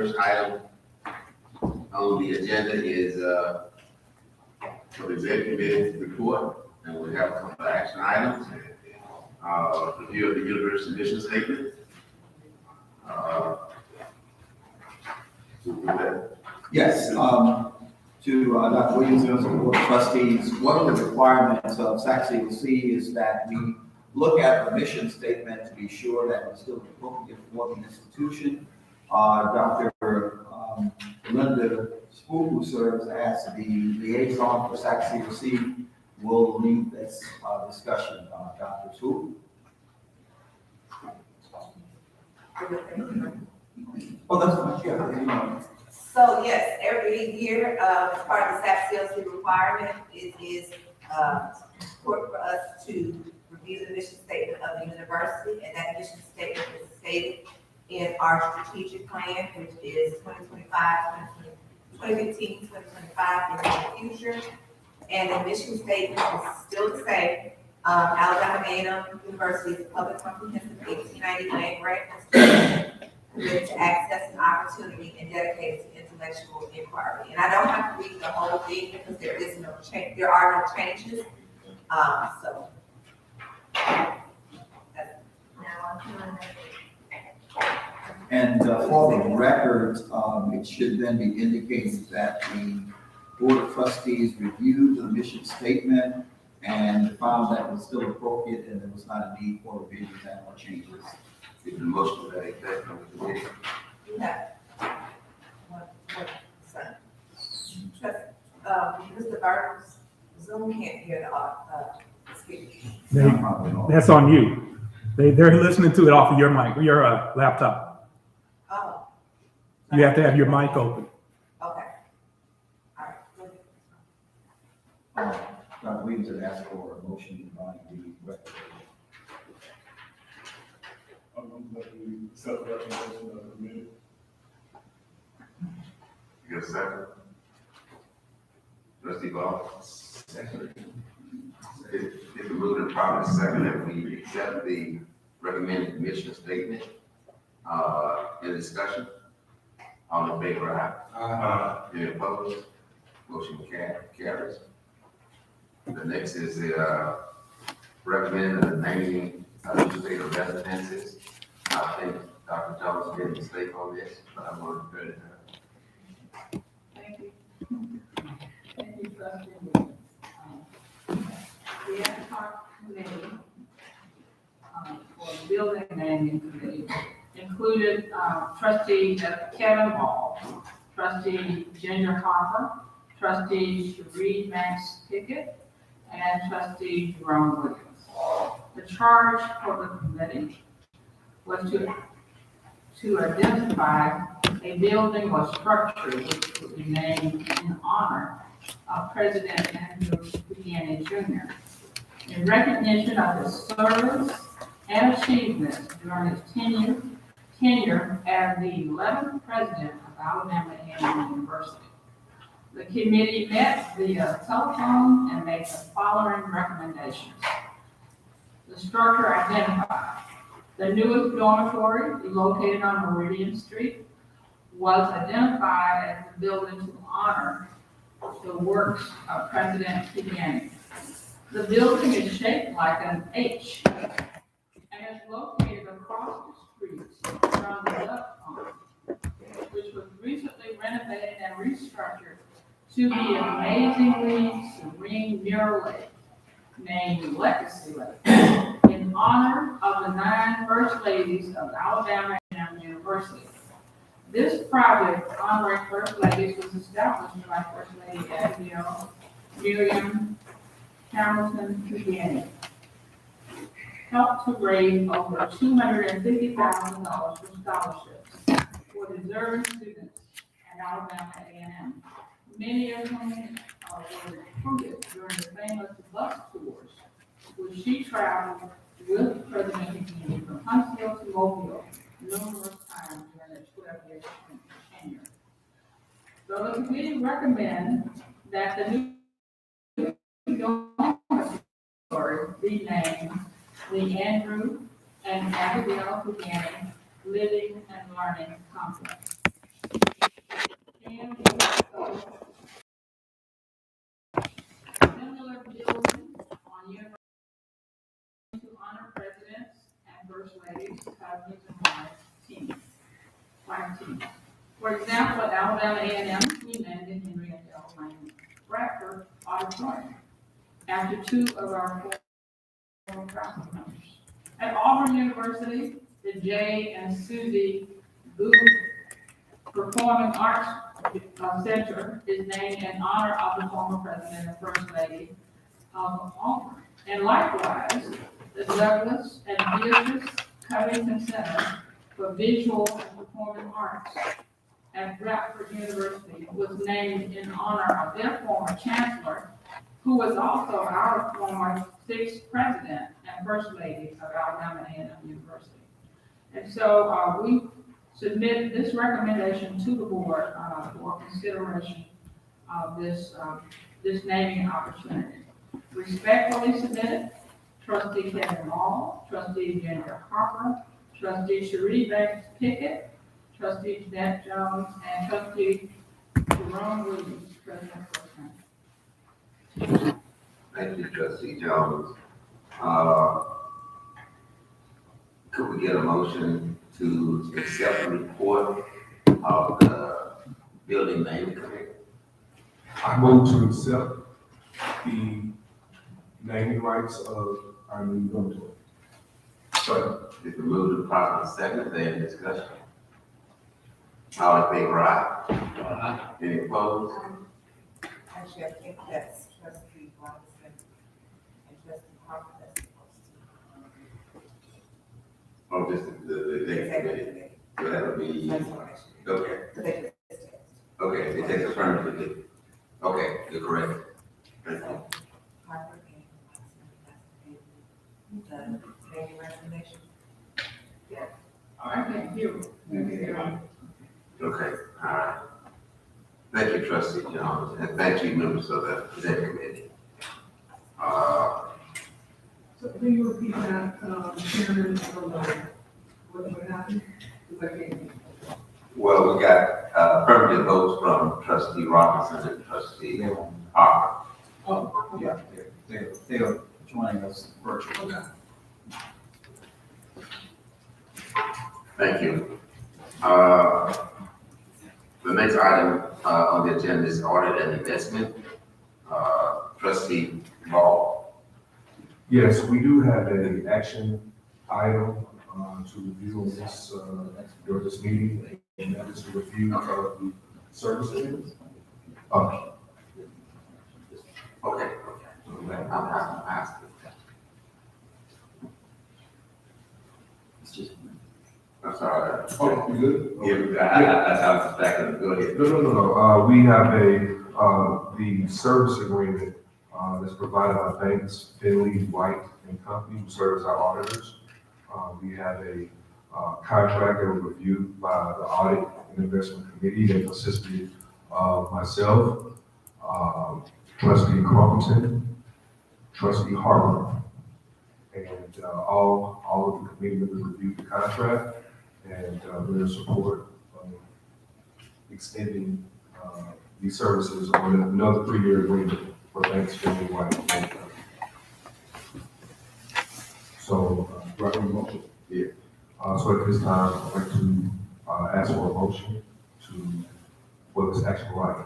First item on the agenda is for the executive report, and we have a couple of action items. Review of the university mission statement. Yes, to Dr. Williams, members of the Board of Trustees, one of the requirements of SACCC is that we look at the mission statement to be sure that it's still appropriate for the institution. Dr. Linda Spool, who serves as the liaison for SACCC, will lead this discussion. Dr. Spool. Oh, that's fine. Yeah. So yes, every year, as part of the SACCC requirement, it is important for us to review the mission statement of the university, and that mission statement is stated in our strategic plan, which is 2015, 2025, in the future. And the mission statement is still the same. Alabama A&M University is a public comprehensive 1899 grant institution committed to access and opportunity and dedicated to intellectual inquiry. And I don't have to read the whole thing because there is no change. There are no changes. So. And for the record, it should then be indicated that the Board of Trustees reviewed the mission statement and found that it was still appropriate and there was not a need for revisions and or changes. Give the motion to that effect from the committee. Yeah. Mr. Burns, Zoom can't hear the speaker. That's on you. They're listening to it off of your mic, your laptop. Oh. You have to have your mic open. Okay. All right. Dr. Williams had asked for a motion by the record. Accept the recommendation of the committee. You got a second? Trustee Ball? Second. If we move to properly second, that we accept the recommended mission statement, in discussion. All in favor, aye? Any opposed? Motion carries. The next is the recommended naming of state of residences. I think Dr. Jones made a mistake on this, but I'm going to credit her. Thank you. Thank you, Trustee Williams. The ad hoc committee for the building naming committee included Trustee Kevin Ball, Trustee Ginger Harper, Trustee Sheree Max Pickett, and Trustee Jerome Williams. The charge for the committee was to identify a building or structure which would be named in honor of President Andrew Buchanan Jr. in recognition of his service and achievements during his tenure as the 11th president of Alabama A&M University. The committee met via telephone and made the following recommendations. The structure identified: the newest dormitory, located on Meridian Street, was identified as the building to honor the works of President Buchanan. The building is shaped like an H and is located across the street from the duck pond, which was recently renovated and restructured to be an amazingly serene mirror lake named Legacy Lake in honor of the 9 First Ladies of Alabama A&M University. This project honoring First Ladies was established by First Lady Abigail Miriam Hamilton Buchanan. Helped to raise over $250,000 for scholarships for deserving students at Alabama A&M, many of whom were recruited during the famous bus tours, which she traveled with President Buchanan from Huntsville to Mobile numerous times during their 12-year tenure. So the committee recommends that the new dormitory be named the Andrew and Abigail Buchanan Living and Learning Complex. For example, at Alabama A&M, we landed Henrietta L. Lane Bradford Auditorium after two of our former faculty members. At Auburn University, the J. and Susie Booth Performing Arts Center is named in honor of the former president and first lady of Auburn. And likewise, the Douglas and Beatrice Covington Center for Visual and Performing Arts at Bradford University was named in honor of their former chancellor, who was also our former sixth president and first lady of Alabama A&M University. And so we submit this recommendation to the board for consideration of this naming opportunity. Respectfully submitted, Trustee Kevin Mall, Trustee Ginger Harper, Trustee Cherie Banks Pickett, Trustee Jeanette Jones, and Trustee Jerome Williams, President Pro Tem. Thank you, Trustee Jones. Could we get a motion to accept the report of the building naming committee? I move to accept the naming rights of our new dormitory. If we move to proper second, then discussion. All in favor, aye? Any opposed? Actually, I think that's trustee Robinson and trustee Harper that's supposed Oh, just the to. executive committee. So that would be, That's what I should- okay, so they just- okay, it takes affirmatively. Okay, you're correct. Thank you. Harper and Watson, the naming recommendation. I can't hear. Okay, all right. Thank you, Trustee Jones, and thank you, members of the executive committee. So can you repeat that, Chairman, what happened? Because I can't. Well, we got affirmative votes from Trustee Robinson and Trustee Harper. Oh, Yeah, they're joining us virtually. okay. Thank you. The next item on the agenda is audit and investment. Trustee Ball. Yes, we do have an action item to review on this, during this meeting, and that is a review of the services. Okay. I'm asking. I'm sorry. Oh, you good? Yeah, I was back in the, go ahead. No. We have the service agreement, that's provided by banks, Finley, White and Company, who serve as our auditors. We have a contract that was reviewed by the Audit and Investment Committee that consisted of myself, Trustee Covington, Trustee Harper, and all of the committee members reviewed the contract, and we're in support of extending these services on another 3-year agreement for banks, Finley, White and Company. So, do I have a motion? Yeah. So at this time, I'd like to ask for a motion for this action item.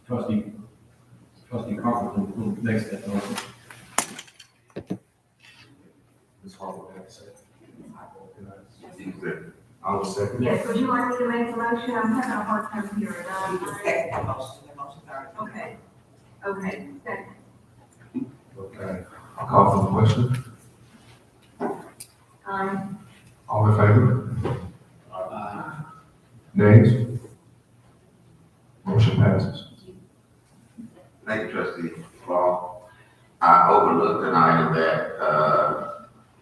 Trustee Carpenter, who makes that motion? Ms. Harper, have a second? Exactly. I will second. Yes, would you like me to make the motion? I'm having a hard time hearing. You can second the motion's already. Okay, second. Okay, I'll call for the question. Aye. All in favor? Nays? Motion passes. Thank you, Trustee Ball. I overlooked an item that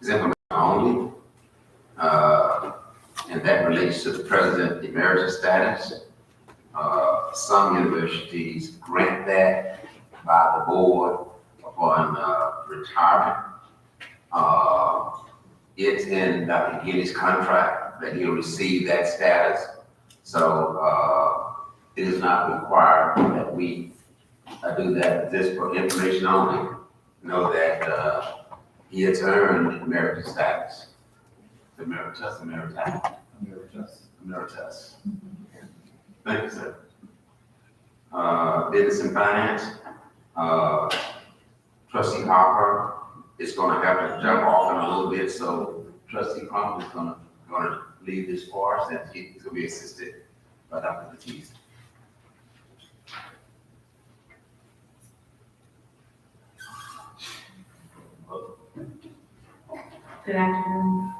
is implemented only, and that relates to the president emeritus status. Some universities grant that by the board upon retirement. It's in Dr. Giddy's contract that he'll receive that status. So it is not required that we do that. This for information only. Know that he has earned emeritus status. Emeritus. Emeritus. Thank you, sir. Business and finance, trustee Harper is gonna have to jump off in a little bit, so trustee Crump is gonna lead this for us, and he's gonna be assisted by Dr. Batiste. Good afternoon.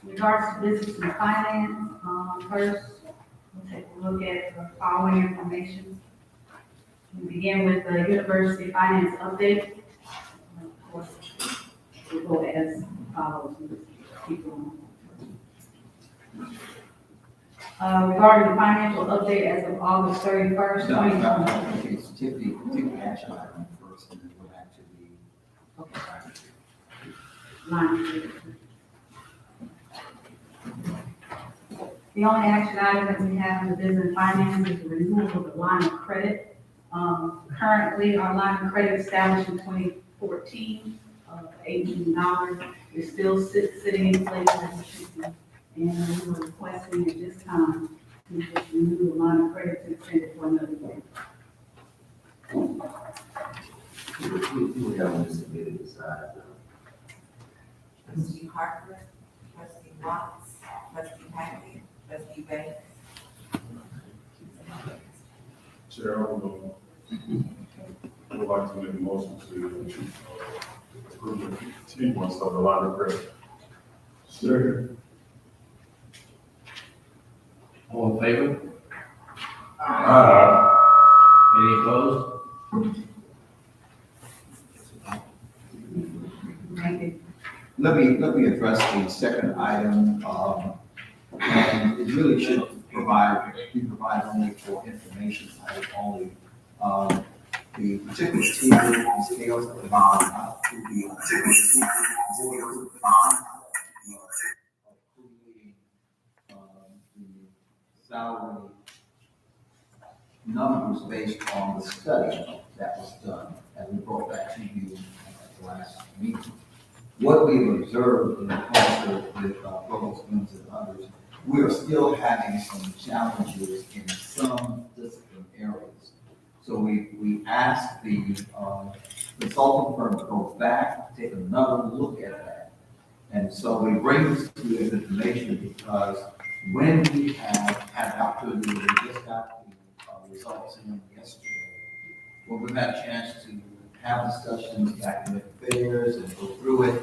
In regards to business and finance, first, we'll take a look at the following information. We begin with the university finance update. Of course, we'll go as follows. Keep going. Regarding the financial update as of August 31st, 2020. It's take the action item first and then go back to the. Okay. Line. The only action item that we have in the business and finance is the removal of the line of credit. Currently, our line of credit established in 2014, $18, is still sitting in place as it should be. And we were requesting at this time to just remove the line of credit to extend it for another year. Who haven't submitted this side? Trustee Harper, trustee Watts, trustee Hackett, trustee Banks. Chair, I would like to make a motion to approve the continuance of the line of credit. Second. All in favor? Aye. Any opposed? Thank you. Let me address the second item, and it really should be provided only for information, item only. The particular tier and scales of the bond out to the particular tier board of creating the salary numbers based on the study that was done, and we brought that to you at the last meeting. What we've observed in the concert with Provost Williams and others, we are still having some challenges in some discipline areas. So we asked the consulting firm to go back, take another look at that. And so we bring this to you as information because when we have had the opportunity, we just got the results in yesterday, when we've had a chance to have discussions back in affairs and go through it,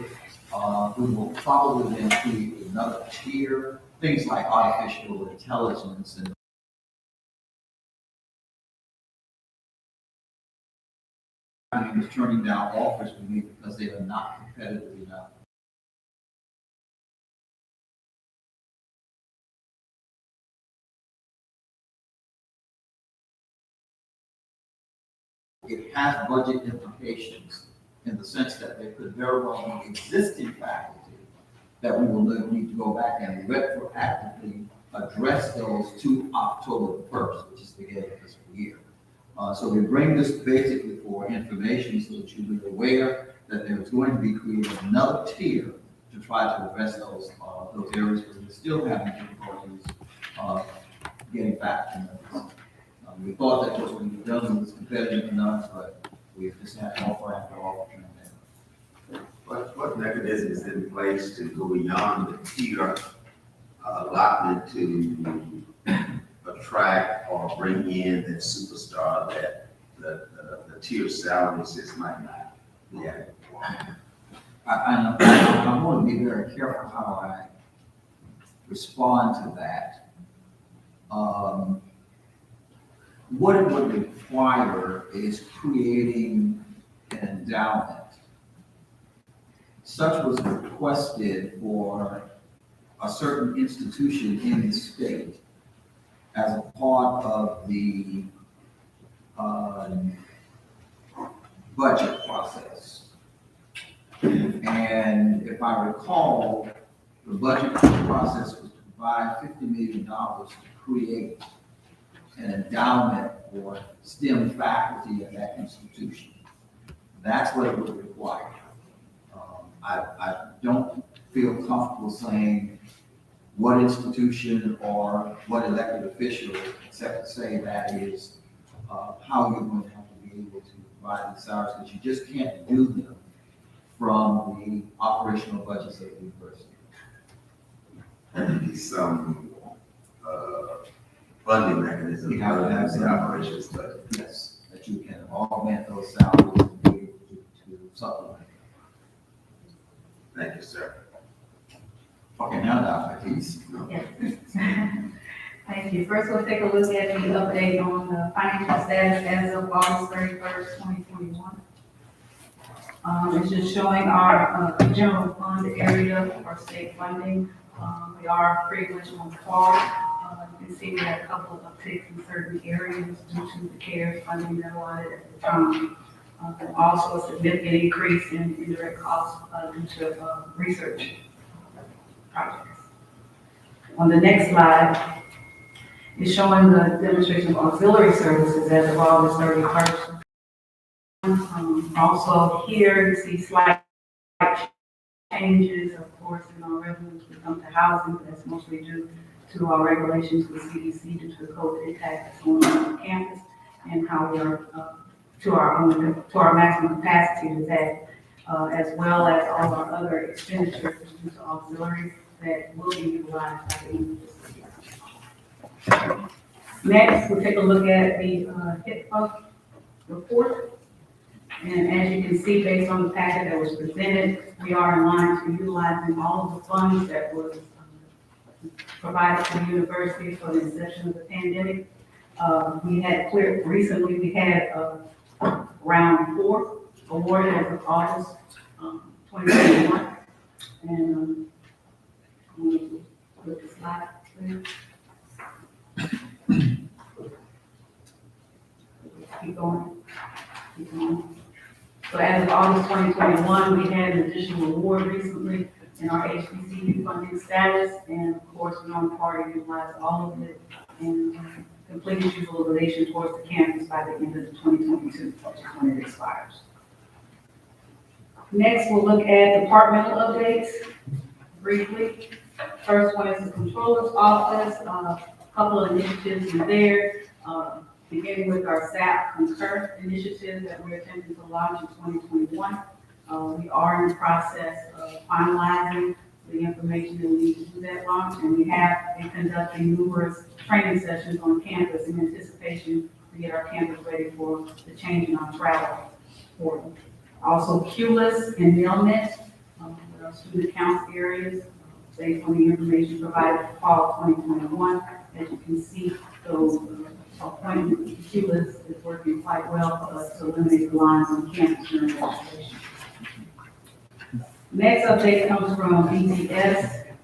we will probably then create another tier, things like artificial intelligence and is turning down offers for me because they are not competitive enough. It has budget implications in the sense that there could very well be existing faculty that we will need to go back and retroactively address those to October 1st, which is the beginning of this year. So we bring this basically for information so that you'll be aware that there is going to be created another tier to try to address those areas where we're still having difficulties getting back to those. We thought that what we've done was competitive enough, but we've just had offer after offer. What mechanism is in place to go beyond the tier allotment to attract or bring in that superstar that the tier salaries just might not be at? I want to be very careful how I respond to that. What it would require is creating an endowment. Such was requested for a certain institution in the state as a part of the budget process. And if I recall, the budget process was to provide $50 million to create an endowment for STEM faculty at that institution. That's what it would require. I don't feel comfortable saying what institution or what elected official, except to say that is how you're going to have to be able to provide these salaries, because you just can't do them from the operational budgets of the university. There could be some, funding mechanism. You have to have some- the operations budget. Yes, that you can augment those salaries and be able to supplement. Thank you, sir. Okay, now, Dr. Keys. Yes. Thank you. First, we'll take a look at the update on the financial status as of August 31st, 2021. It's just showing our general fund area for state funding. We are pretty much on par. You can see we had a couple of upticks in certain areas due to the CARES funding that allotted at the time. And also a significant increase in indirect costs due to research projects. On the next slide, is showing the demonstration of auxiliary services as of August 31st. Also here, you see slight changes, of course, in our revenues when it comes to housing. That's mostly due to our regulations with CDC due to the COVID impact that's going on campus and how we are to our maximum capacity with that, as well as all our other expenditures due to auxiliaries that will be utilized by the end of this year. Next, we'll take a look at the HIPAA report. And as you can see, based on the packet that was presented, we are in line to utilizing all of the funds that was provided to the university for the inception of the pandemic. Recently we had round 4 awarded as of August 2021. And I'm going to put the slide there. Keep going. Keep going. So as of August 2021, we had an additional award recently in our HBCU funding status, and of course, we're on par to utilize all of it and complete its utilization towards the campus by the end of 2022, which is when it expires. Next, we'll look at departmental updates briefly. First one is the controller's office, a couple of initiatives in there. Beginning with our SAP Concur initiative that we're attempting to launch in 2021. We are in the process of finalizing the information that we need to do that launch, and we have been conducting numerous training sessions on campus in anticipation to get our campus ready for the change in our travel portal. Also, QLIS and Mailnet, with our student accounts areas, based on the information provided for fall 2021. As you can see, those appointments, QLIS is working quite well for us to eliminate the lines on campus during registration. Next update comes from BTS,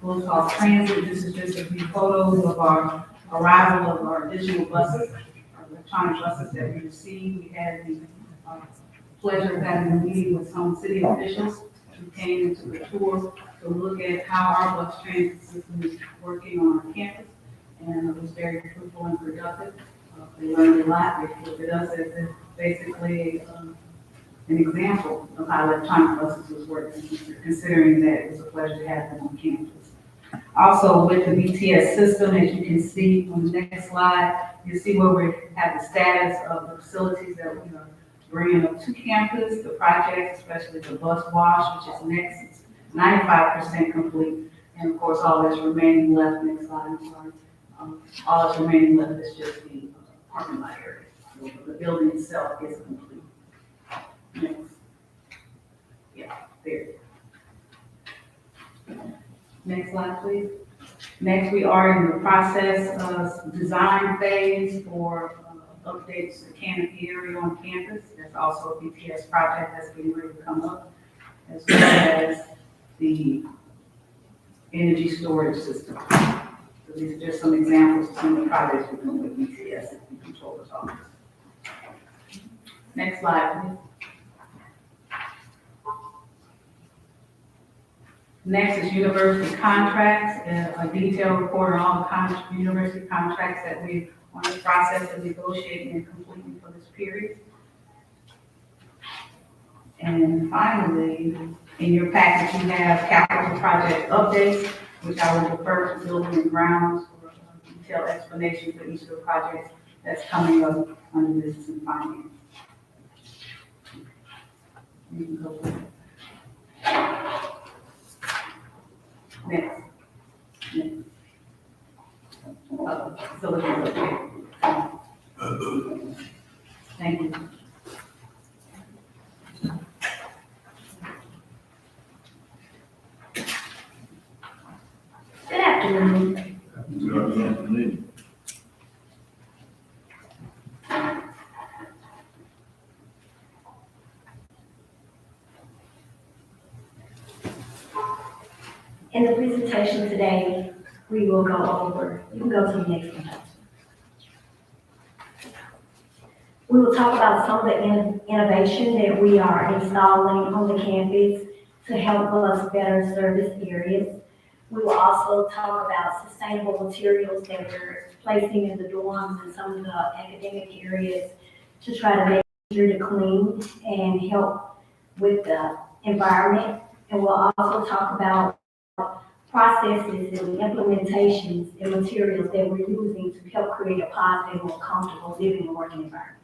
Full Talk Transit. This is just a few photos of our arrival of our additional buses, our electronic buses that we received. We had the pleasure of having a meeting with some city officials who came into the tour to look at how our bus transit system is working on our campus. And it was very fruitful and productive. They learned a lot. They looked at us as basically an example of how electronic buses was working, considering that it was a pleasure to have them on campus. Also, with the BTS system, as you can see on the next slide, you see where we have the status of the facilities that we are bringing up to campus, the projects, especially the bus wash, which is next, it's 95% complete. And of course, all that's remaining left, next slide, I'm sorry. All that's remaining left is just the parking lot area. So the building itself is complete. Next. Yeah, there. Next slide, please. Next, we are in the process of design phase for updates to the canopy area on campus. There's also a BTS project that's getting ready to come up, as well as the energy storage system. So these are just some examples of some of the projects we're doing with BTS and the controller's office. Next slide, please. Next is university contracts, a detailed report on all the university contracts that we're on the process of negotiating and completing for this period. And finally, in your package, you have capital project updates, which I will refer to building and grounds for detailed explanation for each of the projects that's coming up under business and finance. You can go with it. Next. Facilities update. Thank you. Good afternoon. Good afternoon. In the presentation today, we will go over, you can go to the next one. We will talk about some of the innovation that we are installing on the campus to help us better service areas. We will also talk about sustainable materials that we're placing in the dorms and some of the academic areas to try to make it easier to clean and help with the environment. And we'll also talk about processes and implementations and materials that we're using to help create a positive, more comfortable living and working environment.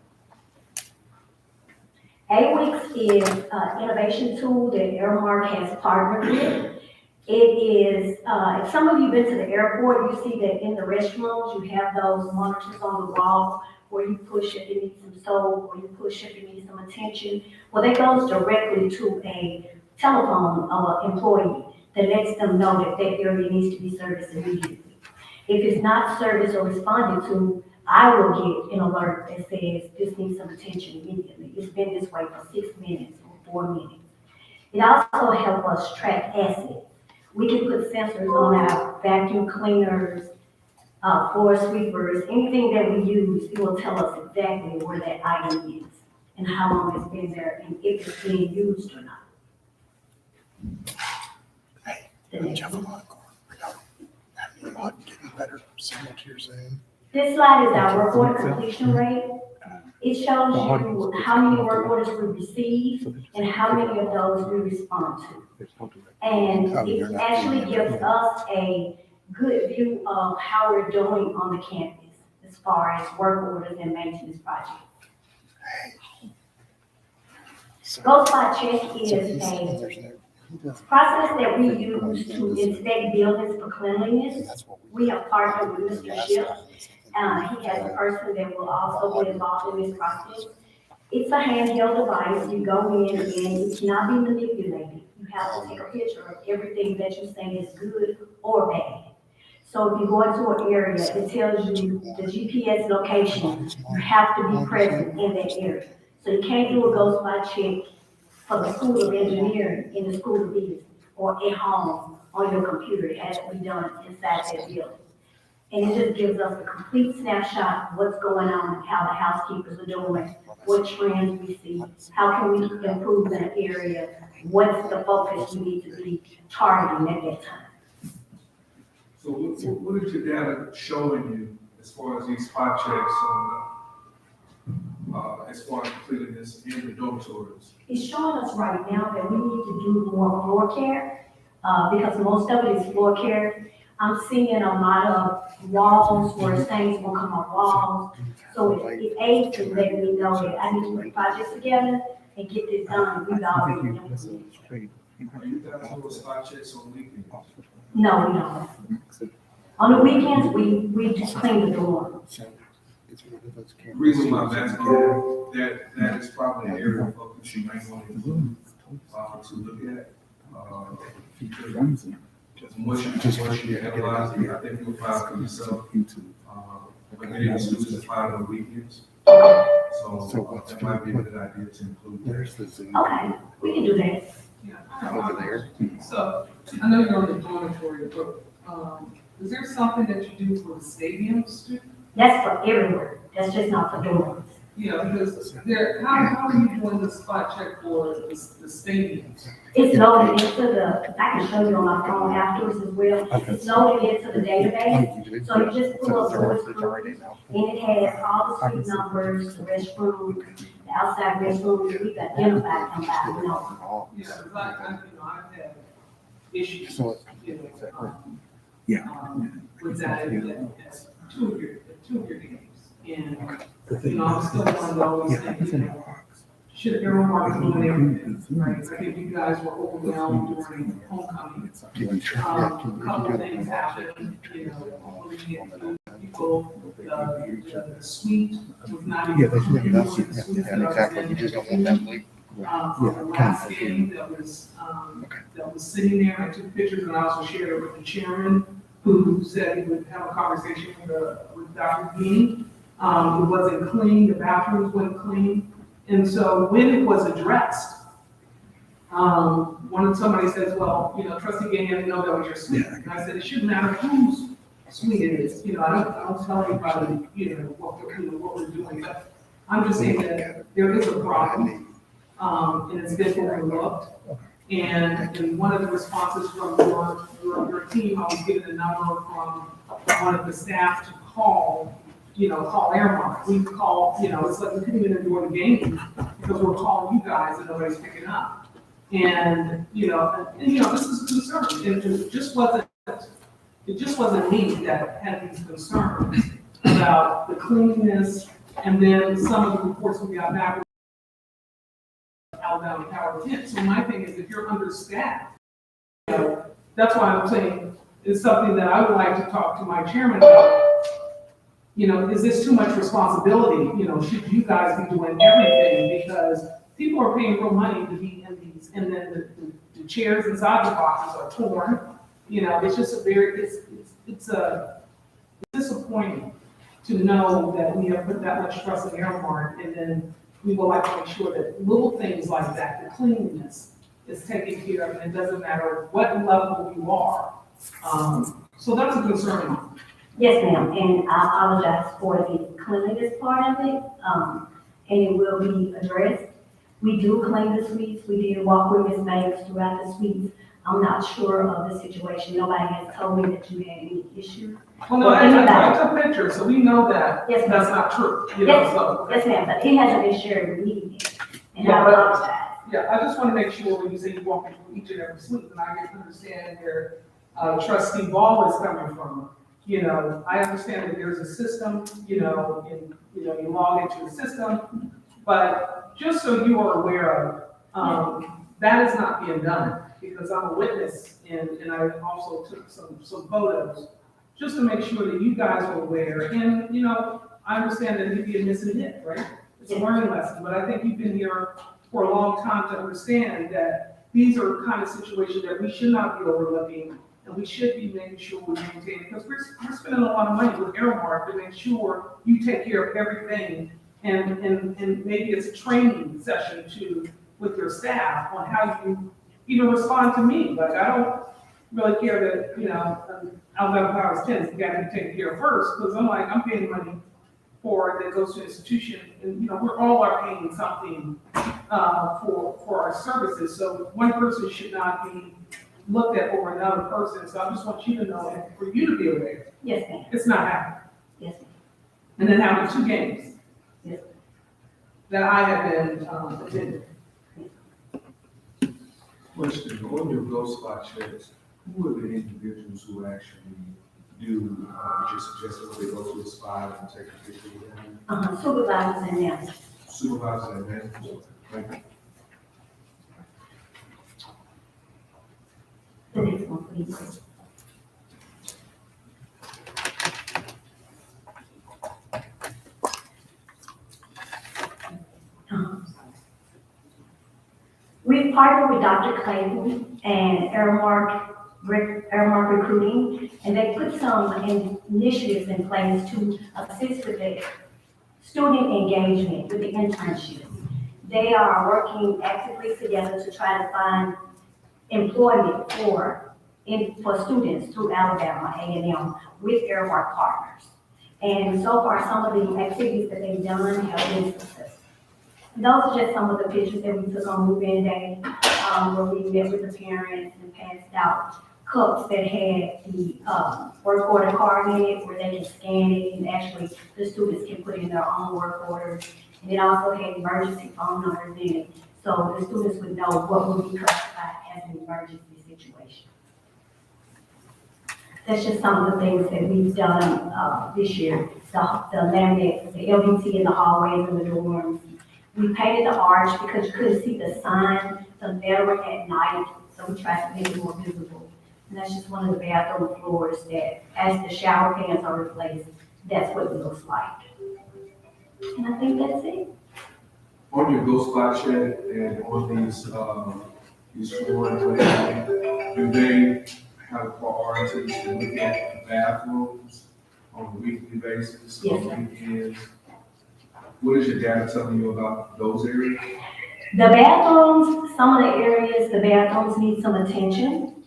AWIX is an innovation tool that Airmark has partnered with. It is, if some of you have been to the airport, you see that in the restrooms, you have those monitors on the wall where you push if you need some soap or you push if you need some attention. Well, that goes directly to a telephone employee that lets them know that that area needs to be serviced immediately. If it's not serviced or responded to, I will get an alert that says this needs some attention immediately. It's been this way for 6 minutes or 4 minutes. It also helps us track assets. We can put sensors on our vacuum cleaners, floor sweepers, anything that we use, it will tell us exactly where that item is and how long it's been there and if it's being used or not. This slide is our work order completion rate. It shows you how many work orders we receive and how many of those we respond to. And it actually gives us a good view of how we're doing on the campus as far as work orders and maintenance projects. Go Spot Check is a process that we use to inspect buildings for cleanliness. We have partnered with Mr. Shipp. He has a person that will also be involved in this process. It's a handheld device. You go in and it cannot be manipulated. You have to take a picture of everything that you say is good or bad. So if you go into an area, it tells you the GPS location. You have to be present in that area. So you can't do a Go Spot Check for the School of Engineering in the School of Business or at home on your computer. It has to be done inside that building. And it just gives us a complete snapshot of what's going on and how the housekeepers are doing, what trends we see, how can we improve that area, what's the focus we need to be targeting at that time. So what is your data showing you as far as these spot checks on, as far as completing this in the dormitories? It's showing us right now that we need to do more floor care, because most of it is floor care. I'm seeing a lot of walls where things will come off walls. So it aids in letting me know that I need to put projects together and get this done. We've already implemented. Are you guys doing spot checks on weekends? No, we don't. On the weekends, we just clean the door. The reason why I'm asking that is probably an area of focus you might want to look at. Once you analyze it, I think you'll find for yourself, many of the students apply on weekends. So that might be a good idea to include that. Okay, we can do that. Over there. So, I know you're on the dormitory, but, is there something that you do for the stadiums too? That's for everywhere. That's just not for dorms. Yeah, because there, how are you doing the spot check for the stadiums? It's loaded into the, I can show you on my phone afterwards as well. It's loaded into the database. So you just pull up Boys Group, and it has all the street numbers, the restrooms, the outside restrooms, we've identified them by, you know. Yeah, because I've had issues, with that, it's two of your games. And, I'm still one of those that, should Airmark doing everything, right? I think you guys were overwhelmed during homecoming. A couple of things happened, we get people, the suite was not even. From the last game that was sitting there, I took pictures and I also shared it with the chairman, who said he would have a conversation with Dr. Beanie. It wasn't clean, the bathrooms weren't clean. And so when it was addressed, somebody says, well, Trustee Gaines didn't know that was your suite. And I said, it shouldn't matter whose suite it is. I don't tell anybody, what we're doing. But I'm just saying that there is a problem, and it's been overlooked. And in one of the responses from your team, I was given a number from one of the staff to call Airmark. We call, it's like we couldn't even enjoy the game because we're calling you guys and nobody's picking up. And this is concerning. And it just wasn't me that had these concerns about the cleanliness. And then some of the reports we got back Alabama Power 10. So my thing is, if you're understaffed, that's why I'm saying it's something that I would like to talk to my chairman about. Is this too much responsibility? Should you guys be doing everything? Because people are paying real money to be in these, and then the chairs inside the boxes are torn. It's just it's disappointing to know that we have put that much trust in Airmark, and then we would like to make sure that little things like that, the cleanliness, is taken care of, and it doesn't matter what level you are. So that's a concern. Yes, ma'am, and I apologize for the cleanliness part of it, and it will be addressed. We do clean the suites, we did walk with Ms. Banks throughout the suites. I'm not sure of the situation, nobody has told me that you had any issues. Well, no, I took pictures, so we know that yes, that's not true. Yes, ma'am, but it hasn't been shared with me yet, and I apologize. Yeah, I just want to make sure when you say you walk into each and every suite, and I get to understand where Trustee Ball is coming from. I understand that there's a system, you log into the system, but just so you are aware of, that is not being done, because I'm a witness, and I also took some photos, just to make sure that you guys are aware, and, I understand that you'd be a missing hit, right? It's a learning lesson, but I think you've been here for a long time to understand that these are kind of situations that we should not be overlooking. And we should be making sure we maintain it, because we're spending a lot of money with Airmark to make sure you take care of everything. And maybe it's a training session with your staff on how you even respond to me. Like, I don't really care that, Alabama Power 10 is the guy to take care of first, because I'm paying money for that goes to an institution, and we're all are paying something for our services. So one person should not be looked at over another person, so I just want you to know, and for you to be aware. Yes, ma'am. It's not happening. Yes, ma'am. And then having 2 games. Yes. That I have been attending. Question, on your ghost spot checks, who are the individuals who actually do what you're suggesting, where they go to a spot and take a picture with them? Supervisors and managers. Supervisors and managers? Thank you. The next one, please. We've partnered with Dr. Clayton and Airmark Recruiting, and they put some initiatives in place to assist with the student engagement with the internships. They are working actively together to try to find employment for students through Alabama A&M with Airmark partners. And so far, some of the activities that they've done have been successful. And those are just some of the pictures that we took on move-in day, where we met with the parents and passed out cups that had the work order card in it, where they can scan it, and actually the students can put in their own work orders. And it also had emergency phone numbers in it, so the students would know what would be classified as an emergency situation. That's just some of the things that we've done this year. The laminates, the LVT in the hallways and the dorms. We painted the arch because you couldn't see the sign, the lettering at night, so we tried to make it more visible. And that's just one of the bathroom floors that, as the shower pans are replaced, that's what it looks like. And I think that's it. On your Ghost Spot check and on these flooring, do they have a priority to look at the bathrooms on a weekly basis, Yes, on sir. weekends? What is your data telling you about those areas? The bathrooms, some of the areas, the bathrooms need some attention.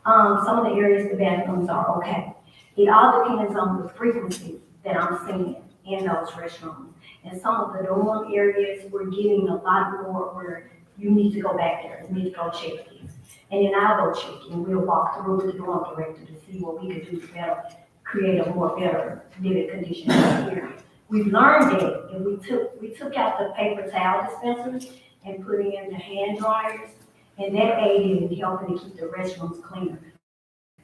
Some of the areas, the bathrooms are okay. It all depends on the frequency that I'm seeing in those restrooms. And some of the dorm areas, we're getting a lot more where you need to go back there, you need to go check these. And then I'll go check, and we'll walk through with the dorm director to see what we can do to better create a more better living condition in the area. We've learned that if we took out the paper towel dispensers and put in the hand dryers, and that aided in helping to keep the restrooms cleaner.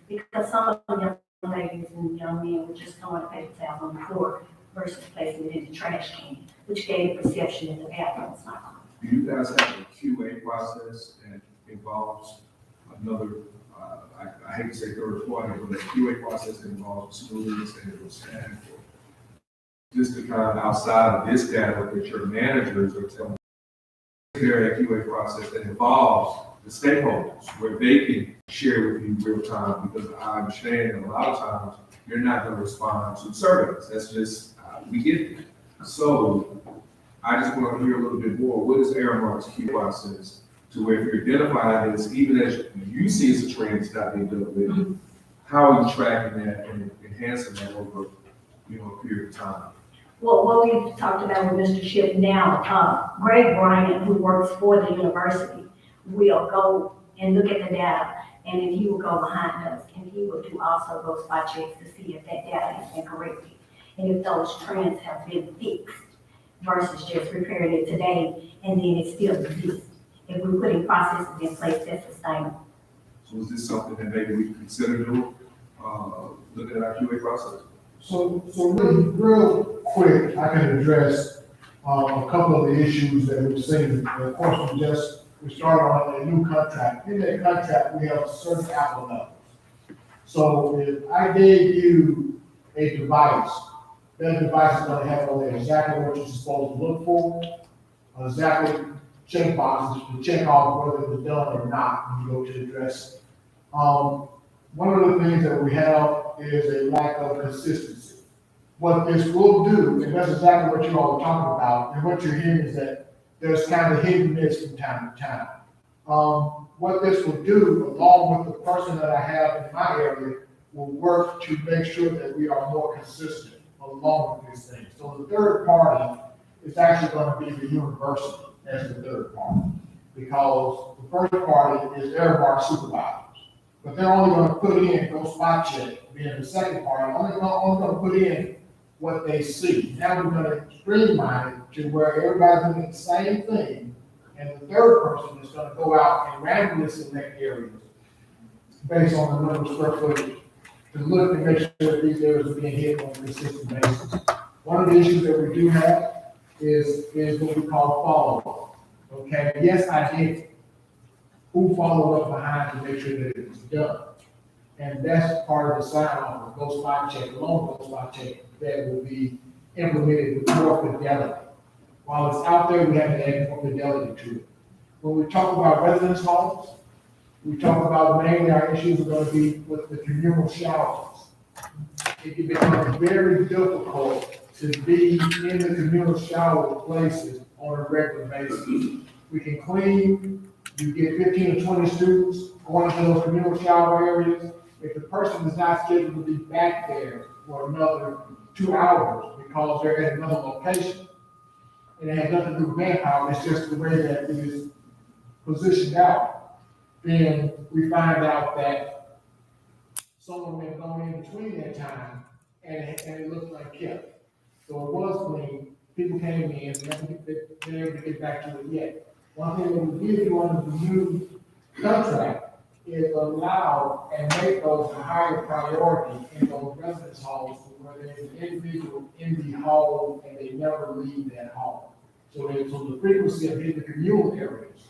Because some of the young ladies and young men were just throwing the paper towels on the floor versus placing it in the trash can, which gave the perception that the bathroom was not clean. Do you guys have a QA process that involves another, I hate to say third party, but a QA process that involves students and staff? Just to kind of outside of this data that your managers are telling you, is there a QA process that involves the stakeholders where they can share with you real time? Because I understand a lot of times you're not going to respond to surveys. That's just, we get it. So I just want to hear a little bit more. What is Aramark's QA process to where if you're identifying this, even as you see as a trend that's not being dealt with, how are you tracking that and enhancing that over, a period of time? Well, what we've talked about with Mr. Shipp now, Greg Bryant, who works for the university, will go and look at the data, and then he will go behind us, and he will do also those spot checks to see if that data has been corrected, and if those trends have been fixed, versus just repairing it today, and then it still exists. If we're putting processes in place that's sustainable. So is this something that maybe we can consider doing, look at our QA process? So really, real quick, I can address a couple of the issues that we've seen. Of course, we started on a new contract. In that contract, we have certain Apple levels. So if I gave you a device, that device is gonna have on there exactly what you're supposed to look for, exactly check boxes to check off whether it was done or not when you go to address it. One of the things that we have is a lack of consistency. What this will do, and that's exactly what you all are talking about, and what you're hearing is that there's kind of hit and miss from time to time. What this will do, along with the person that I have in my area, will work to make sure that we are more consistent along with these things. So the third party is actually going to be the university as the third party, because the first party is Aramark supervisors. But they're only going to put in, go spot check, being the second party, only going to put in what they see. Now we're going to streamline it to where everybody's doing the same thing, and the third person is going to go out and randomly select areas based on the number of square footage to look and make sure that these areas are being hit on a consistent basis. One of the issues that we do have is what we call follow-up. Okay, yes, I did. Who followed up behind to make sure that it was done? And that's part of the sign-off of Go Spot Check, along Go Spot Check, that will be implemented with more fidelity. While it's out there, we have to add more fidelity to it. When we talk about residence halls, we talk about mainly our issues are going to be with the communal showers. It can become very difficult to be in the communal shower places on a regular basis. We can clean, you get 15 to 20 students going to those communal shower areas. If the person is not scheduled to be back there for another 2 hours because they're at another location. And it has nothing to do with manpower, it's just the way that it is positioned out. Then we find out that someone had gone in between that time and it looked like kept. So it was clean, people came in, and haven't been able to get back to it yet. One thing that we did do under the new contract is allow and make those a higher priority in those residence halls where there's an individual in the hall and they never leave that hall. So the frequency of hitting the communal areas,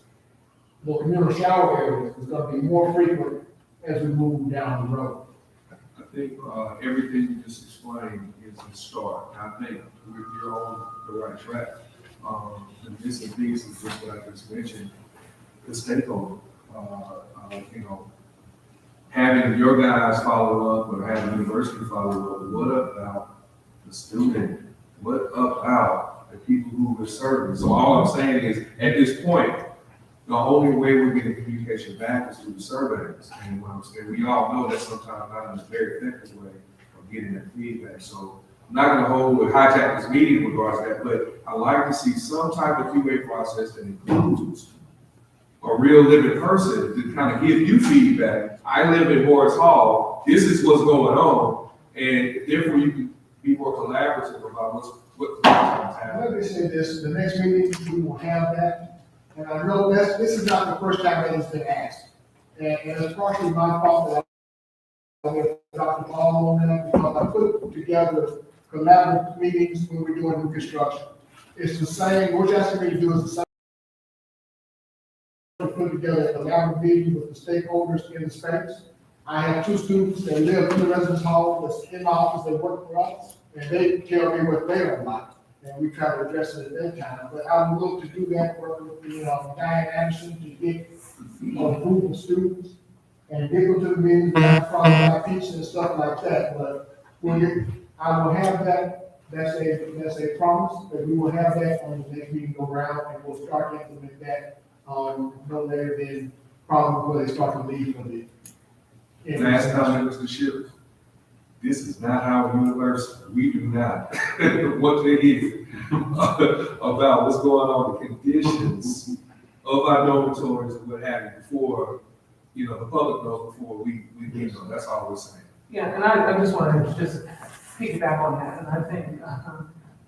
the communal shower areas is gonna be more frequent as we move down the road. I think, everything you just explained is a start. I think you're on the right track. The missing piece is just what I just mentioned, the stakeholder, you know, having your guys follow up or having the university follow up. What about the student? What about the people who we're serving? So all I'm saying is, at this point, the only way we're getting communication back is through the surveys. And what I'm saying, we all know that sometimes not in a very effective way of getting that feedback. So I'm not gonna hijack this meeting in regards to that, but I like to see some type of QA process that includes a real living person to kind of give you feedback. I live in Morris Hall, this is what's going on, and therefore you can be more collaborative about what's happening. Let me say this, the next meeting, we will have that. And I know this is not the first time that it's been asked. And it's partially my fault that I with Dr. Paul on that, because I put together collaborative meetings when we're doing new construction. It's the same, what you're asking me to do is the same. Put together a collaborative meeting with the stakeholders in the space. I have 2 students that live in the residence hall, that's in my office, they work for us, and they tell me what they don't like. And we try to address it at that time, but I would look to do that, work with, Diane Anderson to get a group of students and get them to the meetings, not talk about pizza and stuff like that, but I will have that, that's a promise, that we will have that on the next meeting go around, and we'll start to implement that, no later than probably before they start to leave for the. Last comment, Mr. Shields. This is not our university. We do not want to hear about what's going on, the conditions of our dormitories and what have you before, the public knows before we know. That's all we're saying. Yeah, and I just want to just piggyback on that, and I think,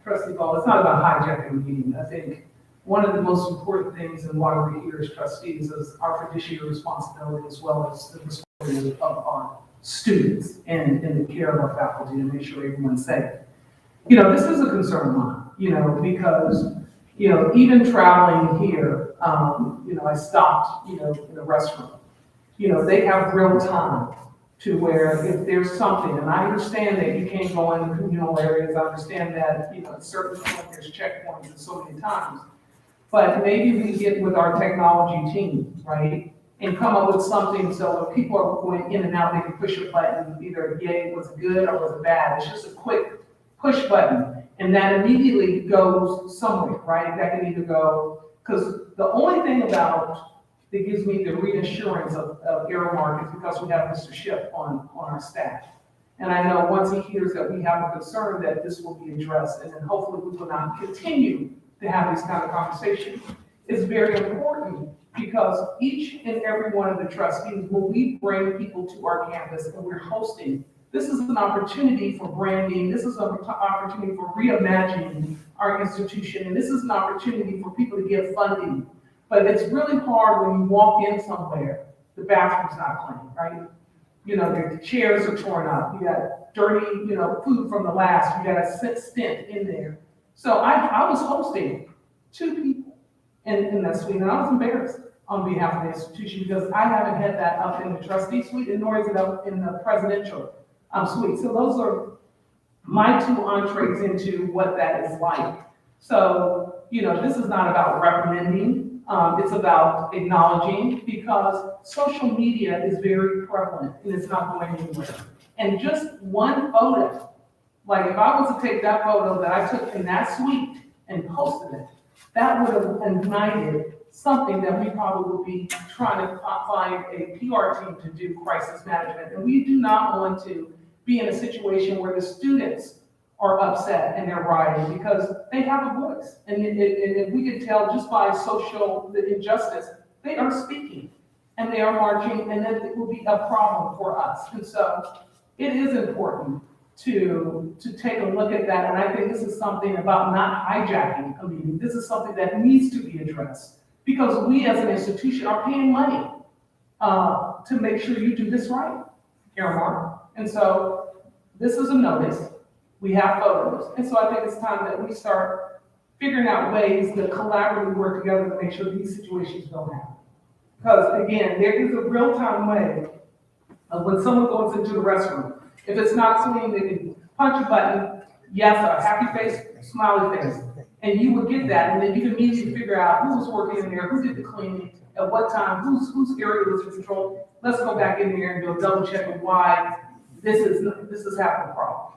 Trustee Ball, it's not about hijacking the meeting. I think one of the most important things and why we're here as trustees is our fiduciary responsibility as well as the responsibility of our students and the care of our faculty to make sure everyone's safe. This is a concern of mine, because, even traveling here, I stopped, in the restroom. They have real time to where if there's something, and I understand that you can't go in the communal areas, I understand that, at certain point there's checkpoints and so many times. But maybe we get with our technology team, right? And come up with something so when people are going in and out, they can push a button, either yay, was it good or was it bad? It's just a quick push button. And that immediately goes somewhere, right? That can either go, because the only thing about that gives me the reassurance of error mark is because we have Mr. Schiff on our staff. And I know once he hears that we have a concern that this will be addressed, and then hopefully we will not continue to have these kind of conversations. It's very important because each and every one of the trustees, when we bring people to our campus and we're hosting, this is an opportunity for branding, this is an opportunity for reimagining our institution, and this is an opportunity for people to get funding. But it's really hard when you walk in somewhere, the bathroom's not clean, right? The chairs are torn up, you got dirty, food from the last, you got a stint in there. So I was hosting 2 people in that suite, and I was embarrassed on behalf of the institution because I haven't had that up in the trustee suite, and nor is it up in the presidential suite. So those are my 2 entrees into what that is like. So, this is not about recommending, it's about acknowledging, because social media is very prevalent and it's not going anywhere. And just one photo, like if I was to take that photo that I took in that suite and posted it, that would have ignited something that we probably would be trying to find a PR team to do crisis management. And we do not want to be in a situation where the students are upset and they're rioting because they have a voice. And if we can tell just by social injustice, they are speaking and they are marching, and that it will be a problem for us. And so it is important to take a look at that. And I think this is something about not hijacking a meeting. This is something that needs to be addressed because we as an institution are paying money to make sure you do this right, Caramar. And so this is a notice. We have photos. And so I think it's time that we start figuring out ways to collaboratively work together to make sure these situations don't happen. Because again, there is a real-time way of when someone goes into the restroom, if it's not clean, they can punch a button, yes, a happy face, smiley face. And you would get that, and then you can immediately figure out who was working in there, who did the cleaning, at what time, whose area was controlled. Let's go back in there and do a double check of why this is having a problem.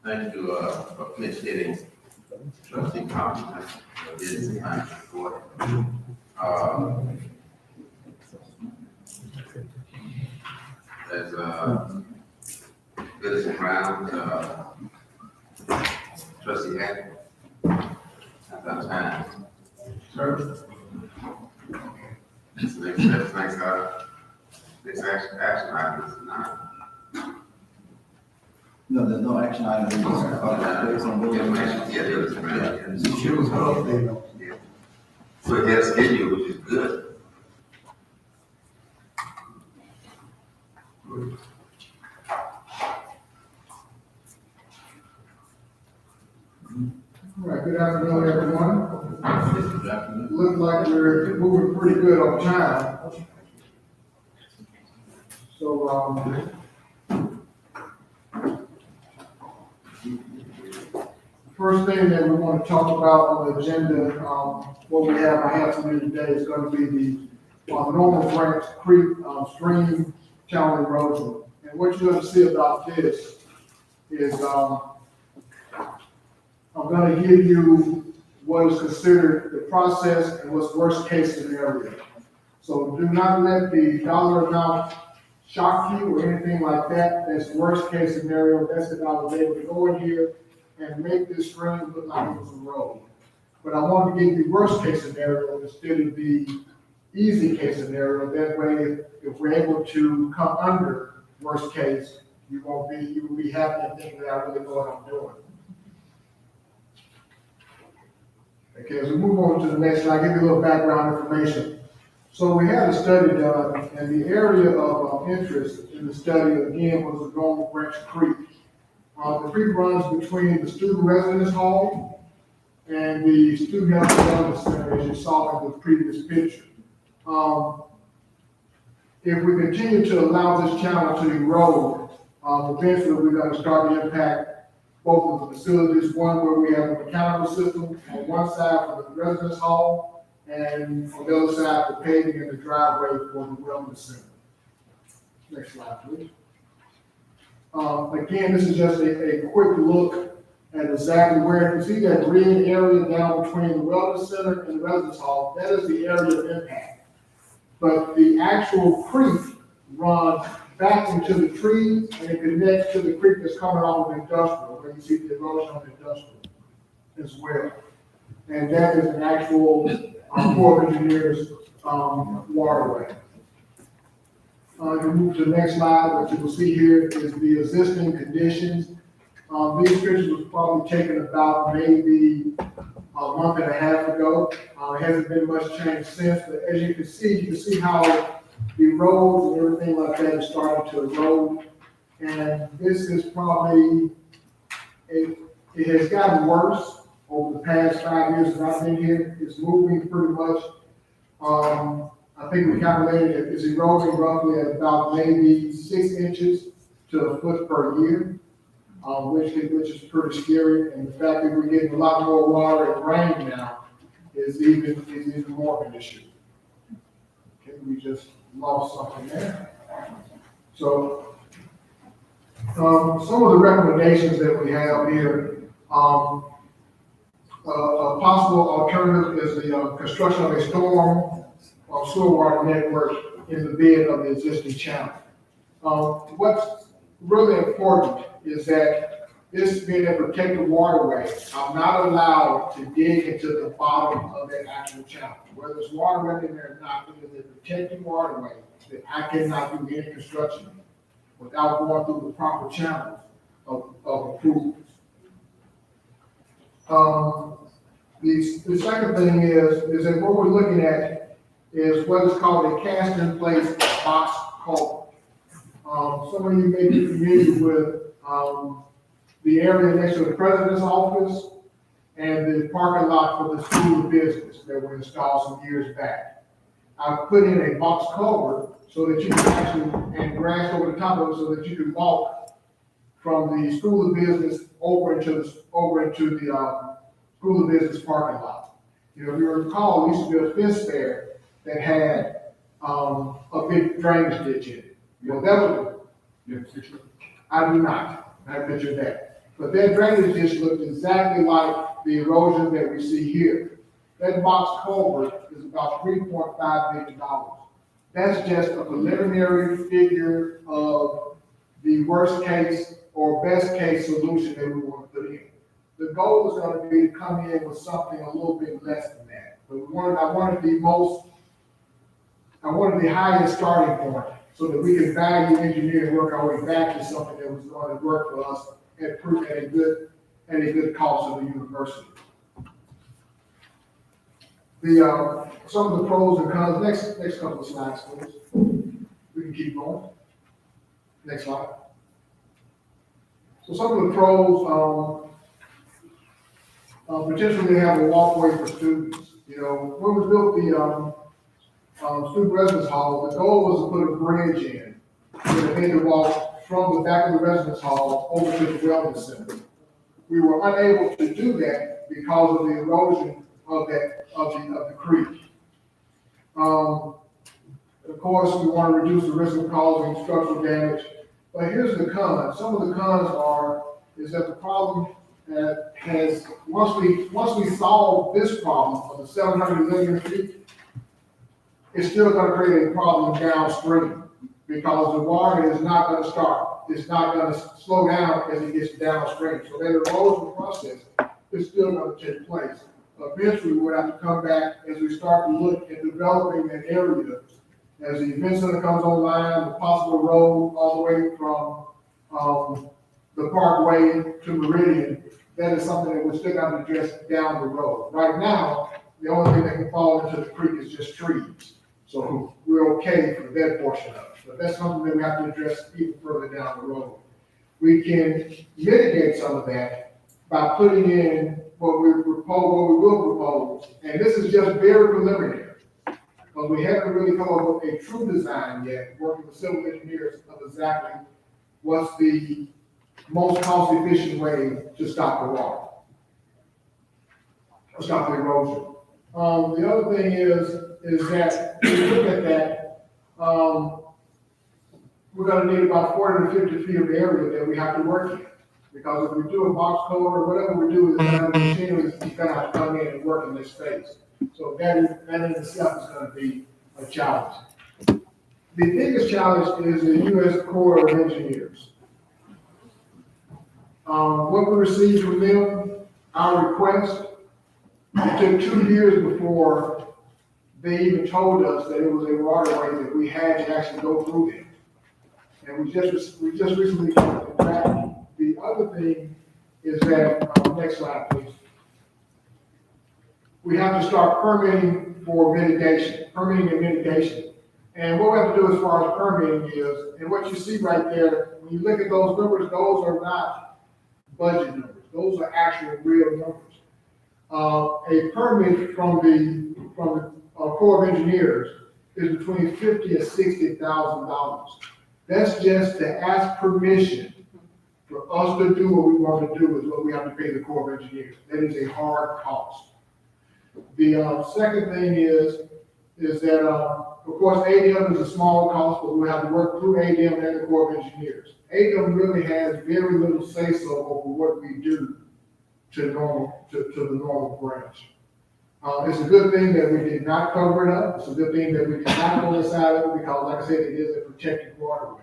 Thank you, for appreciating Trustee Covington, business and financial report. As, Business and Grounds, Trustee Hackett, at that time. Sir? Next action item is not. No, there's no action item. Yeah, there was, yeah. So it has schedule, which is good. All right, good afternoon, everyone. Looks like we're moving pretty good on time. So, first thing that we want to talk about on the agenda, what I have for you today is going to be the Normal Branch Creek stream channel erosion. And what you're going to see about this is I'm going to give you what is considered the process and what's worst case scenario. So do not let the dollar amount shock you or anything like that. That's worst case scenario. That's if I was able to go in here and make this stream look like it was a road. But I want to give you worst case scenario instead of the easy case scenario. That way, if we're able to come under worst case, you will be happy and thinking that I really know what I'm doing. Okay, as we move on to the next slide, I'll give you a little background information. So we had a study done, and the area of interest in the study, again, was the Normal Branch Creek. The creek runs between the student residence hall and the student health and wellness center, as you saw in the previous picture. If we continue to allow this channel to erode, eventually we're going to start to impact both of the facilities, one where we have a mechanical system on one side for the residence hall, and on the other side, the paving and the driveway for the wellness center. Next slide, please. Again, this is just a quick look at exactly where, you see that red area down between the wellness center and the residence hall, that is the area of impact. But the actual creek runs back into the trees and it connects to the creek that's coming off of industrial, where you see the erosion of industrial as well. And that is an actual Corps of Engineers waterway. If we move to the next slide, what you will see here is the existing conditions. These pictures was probably taken about maybe a month and a half ago. It hasn't been much change since, but as you can see how the roads and everything like that is starting to erode. And this is probably, it has gotten worse over the past 5 years that I've been here. It's moving pretty much, I think we calculated it's eroding roughly at about maybe 6 inches to a foot per year, which is pretty scary. And the fact that we're getting a lot more water and rain now is even more of an issue. Okay, we just lost something there. So, some of the recommendations that we have here, a possible alternative is the construction of a storm or sewer water network in the bed of the existing channel. What's really important is that this being a protected waterway, I'm not allowed to dig into the bottom of that actual channel. Whether there's water running there or not, it is a protected waterway that I cannot do any construction in without going through the proper channels of approvals. The second thing is that what we're looking at is what is called a cast in place box culvert. Some of you may be familiar with the area next to the president's office and the parking lot for the school of business that were installed some years back. I've put in a box culvert so that you can actually, and grass over the top of it so that you can walk from the school of business over into the school of business parking lot. You know, if you recall, there used to be a fence there that had a big drainage ditch in it. You know, that was, You have a picture? I do not have a picture of that. But that drainage ditch looked exactly like the erosion that we see here. That box culvert is about $3.5 million. That's just a preliminary figure of the worst case or best case solution that we want to put in. The goal is going to be to come in with something a little bit less than that. But I wanted the highest starting point so that we can value engineer and work our way back to something that was going to work for us at a good cost of the university. Some of the pros and cons, next couple of slides, please. We can keep going. Next slide. So some of the pros, potentially have a walkway for students. You know, when we built the student residence hall, the goal was to put a bridge in so that they could walk from the back of the residence hall over to the wellness center. We were unable to do that because of the erosion of the creek. Of course, we want to reduce the risk of causing structural damage. But here's the cons. Some of the cons is that the problem has, once we solve this problem of the 700 million feet, it's still going to create a problem downstream because the water is not going to start. It's not going to slow down as it gets downstream. So that erosion process is still going to take place. Eventually, we'll have to come back as we start to look at developing an area as the event center comes online, the possible road all the way from the Parkway to Meridian. That is something that we're still going to address down the road. Right now, the only thing that can fall into the creek is just trees. So we're okay for that portion of it. But that's something that we have to address even further down the road. We can mitigate some of that by putting in what we will propose, and this is just very preliminary, because we haven't really come up with a true design yet, working with civil engineers of exactly what's the most cost-efficient way to stop the water, or stop the erosion. The other thing is that when you look at that, we're going to need about 40 to 50 feet of area that we have to work in. Because if we do a box culvert or whatever we do, it's going to continuously have to come in and work in this space. So that in itself is going to be a challenge. The biggest challenge is the U.S. Corps of Engineers. What we received from them, our request, it took 2 years before they even told us that it was a waterway that we had to actually go through it. And we just recently got it back. The other thing is that, next slide, please. We have to start permitting for mitigation, permitting and mitigation. And what we have to do as far as permitting is, and what you see right there, when you look at those numbers, those are not budget numbers. Those are actual real numbers. A permit from the Corps of Engineers is between $50,000 and $60,000. That's just to ask permission for us to do what we want to do is what we have to pay the Corps of Engineers. That is a hard cost. The second thing is is that, of course, ADM is a small cost, but we have to work through ADM and the Corps of Engineers. ADM really has very little say-so over what we do to the normal branch. It's a good thing that we did not cover it up. It's a good thing that we did not go inside of it because, like I said, it is a protected waterway.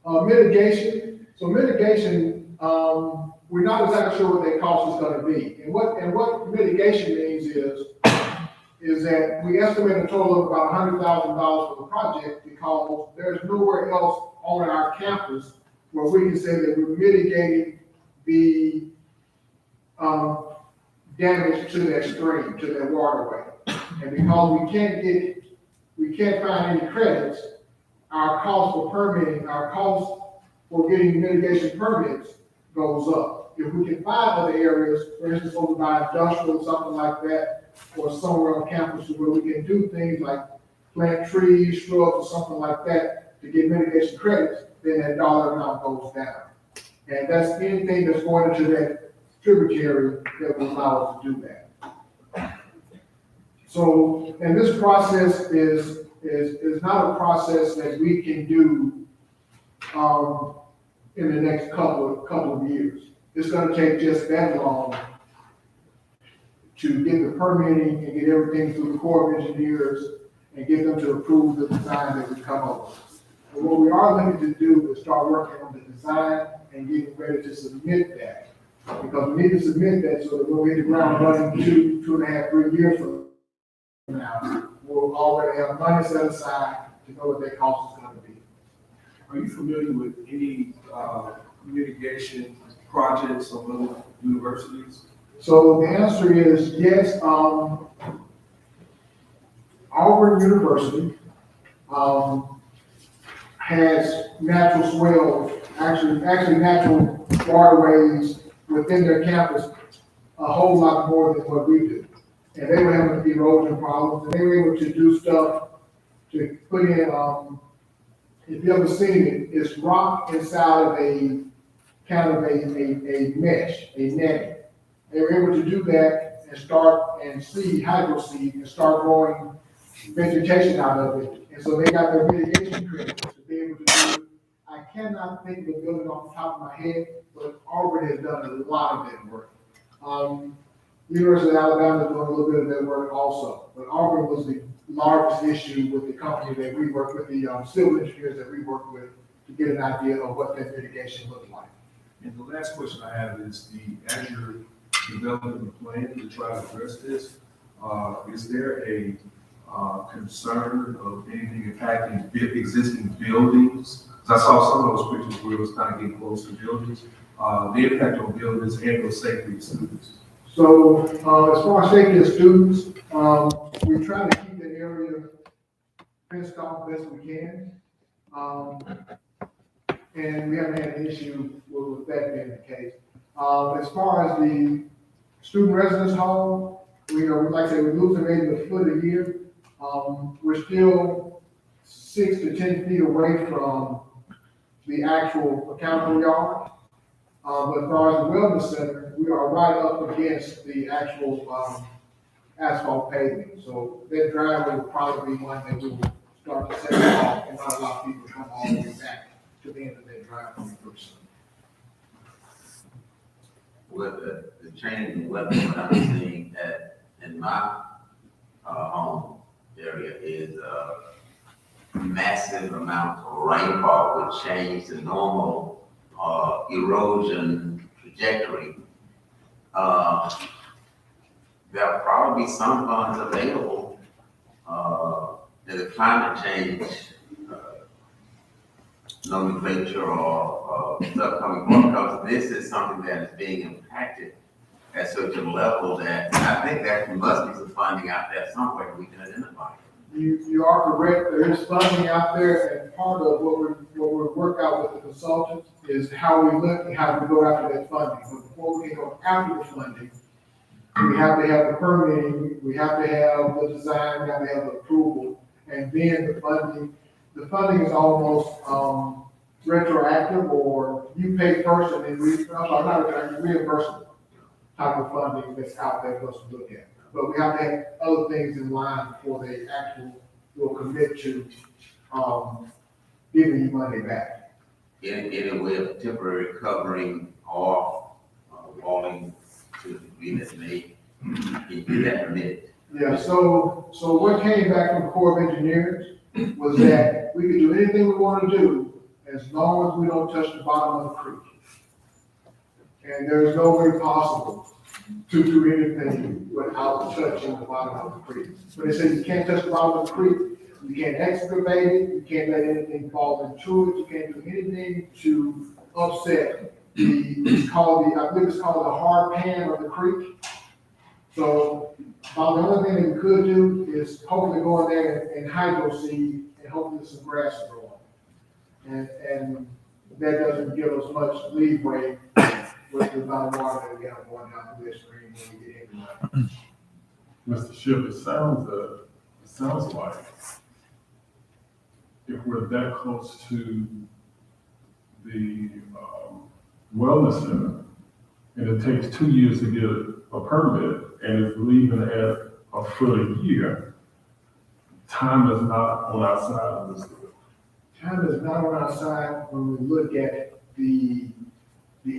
Mitigation. So mitigation, we're not exactly sure what that cost is going to be. And what mitigation means is that we estimate a total of about $100,000 for the project because there's nowhere else on our campus where we can say that we're mitigating the damage to that stream, to that waterway. And because we can't find any credits, our cost for permitting, our cost for getting mitigation permits goes up. If we can find other areas, for instance, over by industrial, something like that, or somewhere on campus where we can do things like plant trees, shrubs, or something like that to get mitigation credits, then that dollar amount goes down. And that's anything that's going into that tributary that will allow us to do that. So, and this process is not a process that we can do in the next couple of years. It's going to take just that long to get the permitting and get everything through the Corps of Engineers and get them to approve the design that we come up with. But what we are looking to do is start working on the design and getting ready to submit that. Because we need to submit that so that when we hit the ground running 2.5, 3 years from now, we'll already have money set aside to know what that cost is going to be. Are you familiar with any mitigation projects of other universities? So the answer is yes. Auburn University has natural swells, actually natural waterways within their campus a whole lot more than what we do. And they were having erosion problems, and they were able to do stuff to put in, if you ever seen it, it's rock inside of a kind of a mesh, a netting. They were able to do that and start and seed, hydro seed, and start growing vegetation out of it. And so they got their mitigation credits to be able to do. I cannot think of the building off the top of my head, but Auburn has done a lot of that work. University of Alabama is doing a little bit of that work also. But Auburn was the largest issue with the company that we work with, the civil engineers that we work with, to get an idea of what that mitigation looked like. And the last question I have is as you're developing a plan to try to address this, is there a concern of anything impacting existing buildings? Because I saw some of those pictures where it was kind of getting close to buildings. The impact on buildings and the safety of students. So as far as safety of students, we try to keep that area fenced off best we can. And we haven't had an issue with that being the case. As far as the student residence hall, like I said, we're losing maybe a foot a year. We're still 6 to 10 feet away from the actual accountable yard. But as far as the wellness center, we are right up against the actual asphalt pavement. So that driveway will probably be one that we will start to set off and not allow people to come all the way back to the end of that driveway first. With the change in weather, what I'm seeing in my home area is massive amounts of rainfall would change the normal erosion trajectory. There'll probably be some funds available in the climate change nomenclature or stuff coming forward, because this is something that is being impacted at such a level that I think there must be some funding out there somewhere we can identify. You are correct. There is funding out there, and part of what we work out with the consultants is how we look and how we go after that funding. But before we can go after the funding, we have to have the permitting, we have to have the design, we have to have the approval, and then the funding. The funding is almost retroactive, or you pay first and then reimbursable type of funding that's out there for us to look at. but we have to have other things in line before they actually will commit to, giving you money back. Any way of temporary covering or walling to the degree that may be that permitted? Yeah, so what came back from the Corps of Engineers was that we could do anything we want to do as long as we don't touch the bottom of the creek. And there's no way possible to do anything without touching the bottom of the creek. But they say you can't touch the bottom of the creek, you can't excavate it, you can't let anything fall into it, you can't do anything to upset I believe it's called the hard pan of the creek. So about the only thing that we could do is hopefully go in there and hydro seed and hopefully some grass will grow. And that doesn't give us much leeway with the amount of water that we have going down through this stream when we get hit with that. Mr. Shipp, it sounds like if we're that close to the wellness center, and it takes 2 years to get a permit, and it's leaving at a foot a year, time is not on our side of this. Time is not on our side when we look at the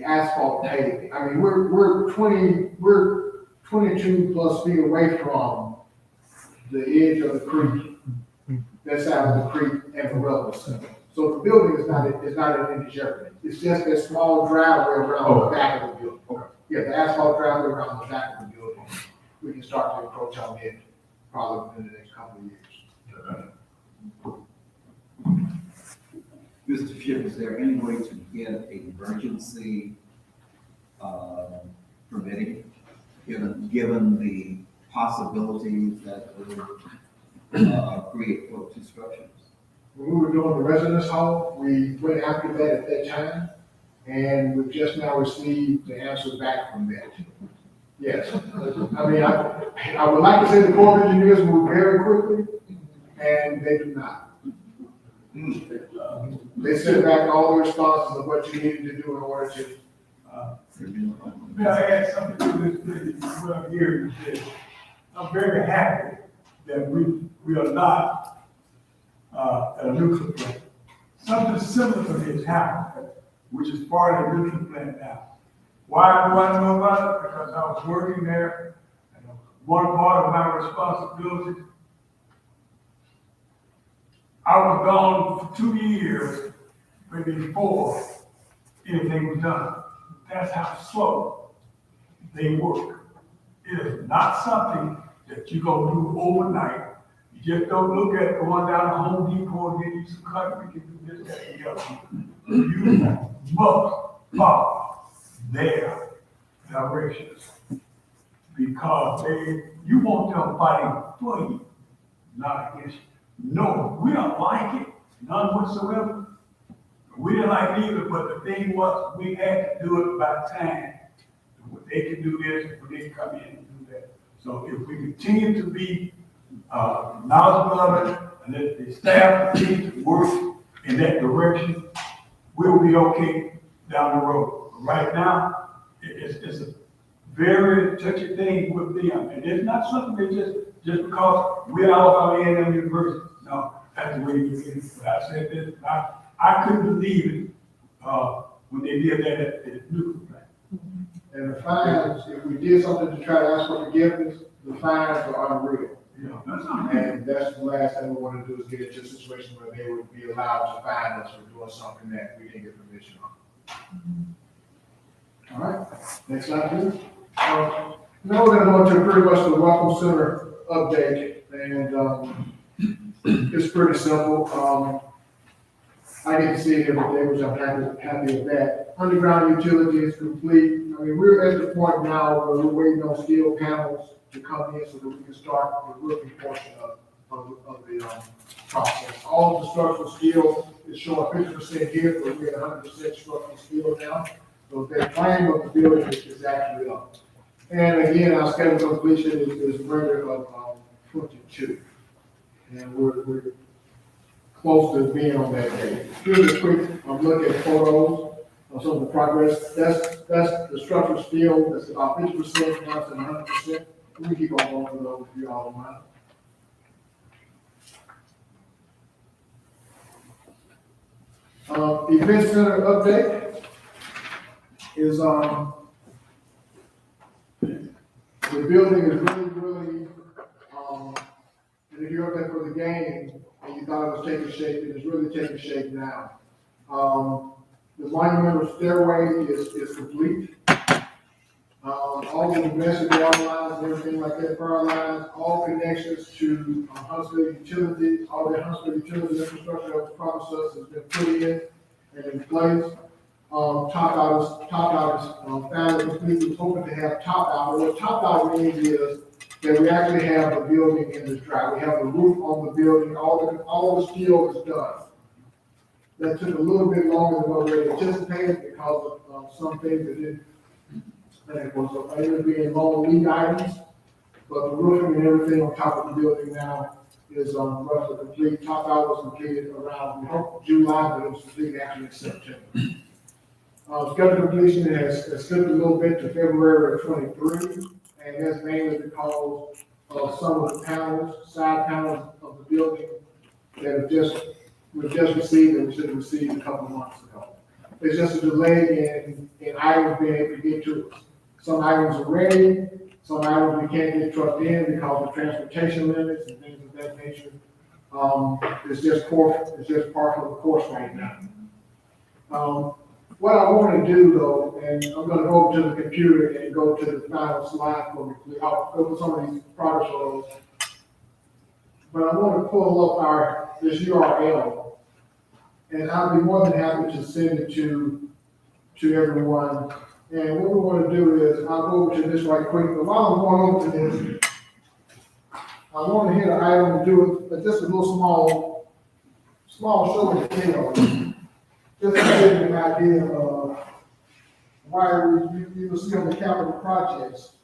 asphalt paving. I mean, we're 22 plus feet away from the edge of the creek, that side of the creek and the wellness center. So the building is not in any jeopardy. It's just a small driveway around the back of the building. Okay. Yeah, the asphalt driveway around the back of the building. We can start to encroach on it probably within the next couple of years. Mr. Shipp, is there any way to get emergency permitting, given the possibilities that will create for constructions? When we were doing the residence hall, we went after that at that time, and we've just now received the answer back from that. Yes, I mean, I would like to say the Corps of Engineers move very quickly, and they do not. They sent back all the responses of what you needed to do in order to. May I add something to this, what I'm hearing today? I'm very happy that we are not at a nuclear plant. Something similar to this happened, which is part of the nuclear plant now. Why do I know about it? Because I was working there, and one part of my responsibility, I was gone for 2 years before anything was done. That's how slow they work. It is not something that you're gonna do overnight. You just don't look at going down to Home Depot and get you some cutting, we can do this, that, and the other. You must follow their directions, because you want them fighting for you, not against you. No, we don't like it, none whatsoever. We didn't like it either, but the thing was, we had to do it by time. They can do this, they can come in and do that. So if we continue to be knowledgeable of it, and let the staff continue to work in that direction, we'll be okay down the road. Right now, it's a very touchy thing with them, and it's not something that just because we're Alabama A&M University. No, that's the way you get it. But I said this, I couldn't believe it when they did that at the nuclear plant. And the fines, if we did something to try to ask for forgiveness, the fines are unreal. Yeah, that's not And that's the last thing we want to do is get into a situation where they would be allowed to fine us for doing something that we didn't get permission on. All right, next slide, please. Now we're gonna go into pretty much the Welcome Center update, and it's pretty simple. I didn't see it every day, which I'm happy with that. Underground utility is complete. I mean, we're at the point now where we're waiting on steel panels to come in so that we can start the roofing portion of the process. All of the structural steel is showing 50% here, but we're at 100% structural steel now. So the frame of the building is actually up. And again, our scheduled completion is murder of 22. And we're close to being on that day. Here's a quick look at photos of some of the progress. That's the structural steel that's about 50%, now it's at 100%. We can keep on going with those if you all don't mind. Event center update is, the building is really, and if you're up there for the game and you thought it was taking shape, it is really taking shape now. The monumental stairway is complete. All the domestic water lines and everything like that, power lines, all connections to Huntsville utilities, all the Huntsville utilities infrastructure that was promised us has been put in and in place. Top out is fairly complete. We're hoping to have top out. What top out means is that we actually have the building in the dry. We have the roof on the building. All the steel is done. That took a little bit longer than what we anticipated because of some things that didn't. And it was able to be in long lead items, but the roofing and everything on top of the building now is roughly complete. Top out was completed around, we hope July, but it was completed actually in September. Schedule completion has slipped a little bit to February of 23, and that's mainly because of some of the panels, side panels of the building that we've just received and we should have received a couple of months ago. There's just a delay in items being able to get to us. Some items are ready, some items we can't get trucked in because of transportation limits and things of that nature. It's just part of the course right now. What I want to do though, and I'm going to go over to the computer and go to the final slide for me. I'll go to some of these product roles. But I want to pull up this URL, and I'll be more than happy to send it to everyone. And what we want to do is, I'll go over to this right quick, but while I'm going over to this, I want to hit an item and do it, just a little small show and tell, just to give you an idea of why you will see on the capital projects,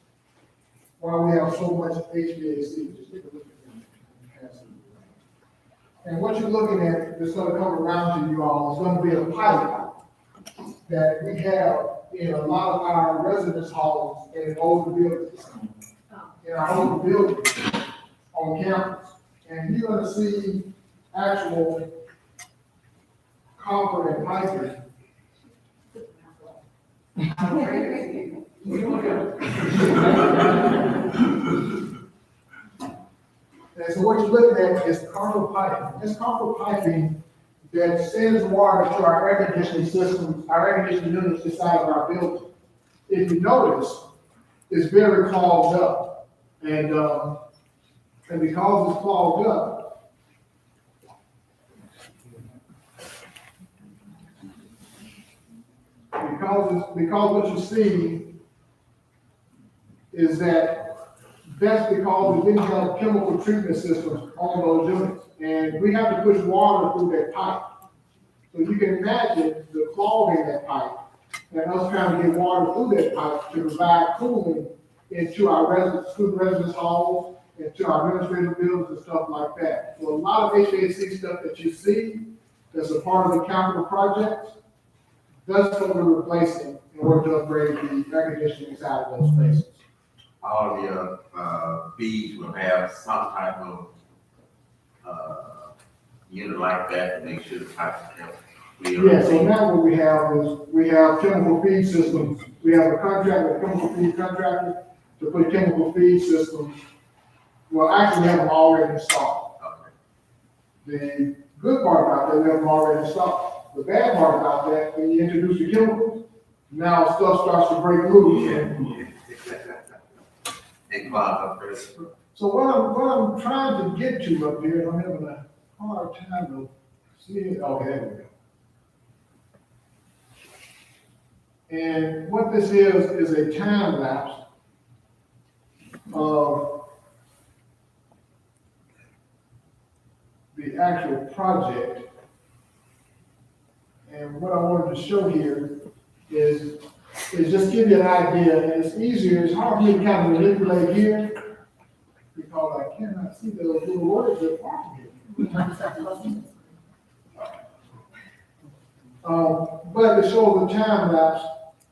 why we have so much HVAC. Just take a look at that. And what you're looking at, that's going to come around to you all, is going to be a pipe that we have in a lot of our residence halls and in older buildings, in our older buildings on campus. And you're gonna see actual copper and piping. And so what you're looking at is copper piping. This copper piping that sends water to our air conditioning systems, our air conditioning units inside of our building. If you notice, it's very clogged up. And because it's clogged up, because what you see is that's because we didn't have chemical treatment systems on those units. And we have to push water through that pipe. So you can imagine the clogging that pipe and us trying to get water through that pipe to provide cooling into our student residence halls, into our administrative buildings and stuff like that. So a lot of HVAC stuff that you see that's a part of the capital projects, that's what we're replacing in order to upgrade the air conditioning inside of those spaces. All your fees will have some type of unit like that to make sure the pipes are clear. Yeah, so now what we have chemical feed systems. We have a contract with a chemical feed contractor to put chemical feed systems. Well, actually, we have them already installed. Okay. The good part about that, we have them already installed. The bad part about that, when you introduce the chemicals, now stuff starts to break loose. Yeah. And clog up first. So what I'm trying to get to up here, I'm having a hard time to see it. Oh, there we go. And what this is a time lapse of the actual project. And what I wanted to show here is just give you an idea, and it's easier, it's hard for me to kind of manipulate here, because I cannot see those little words that are here. But it shows the time lapse,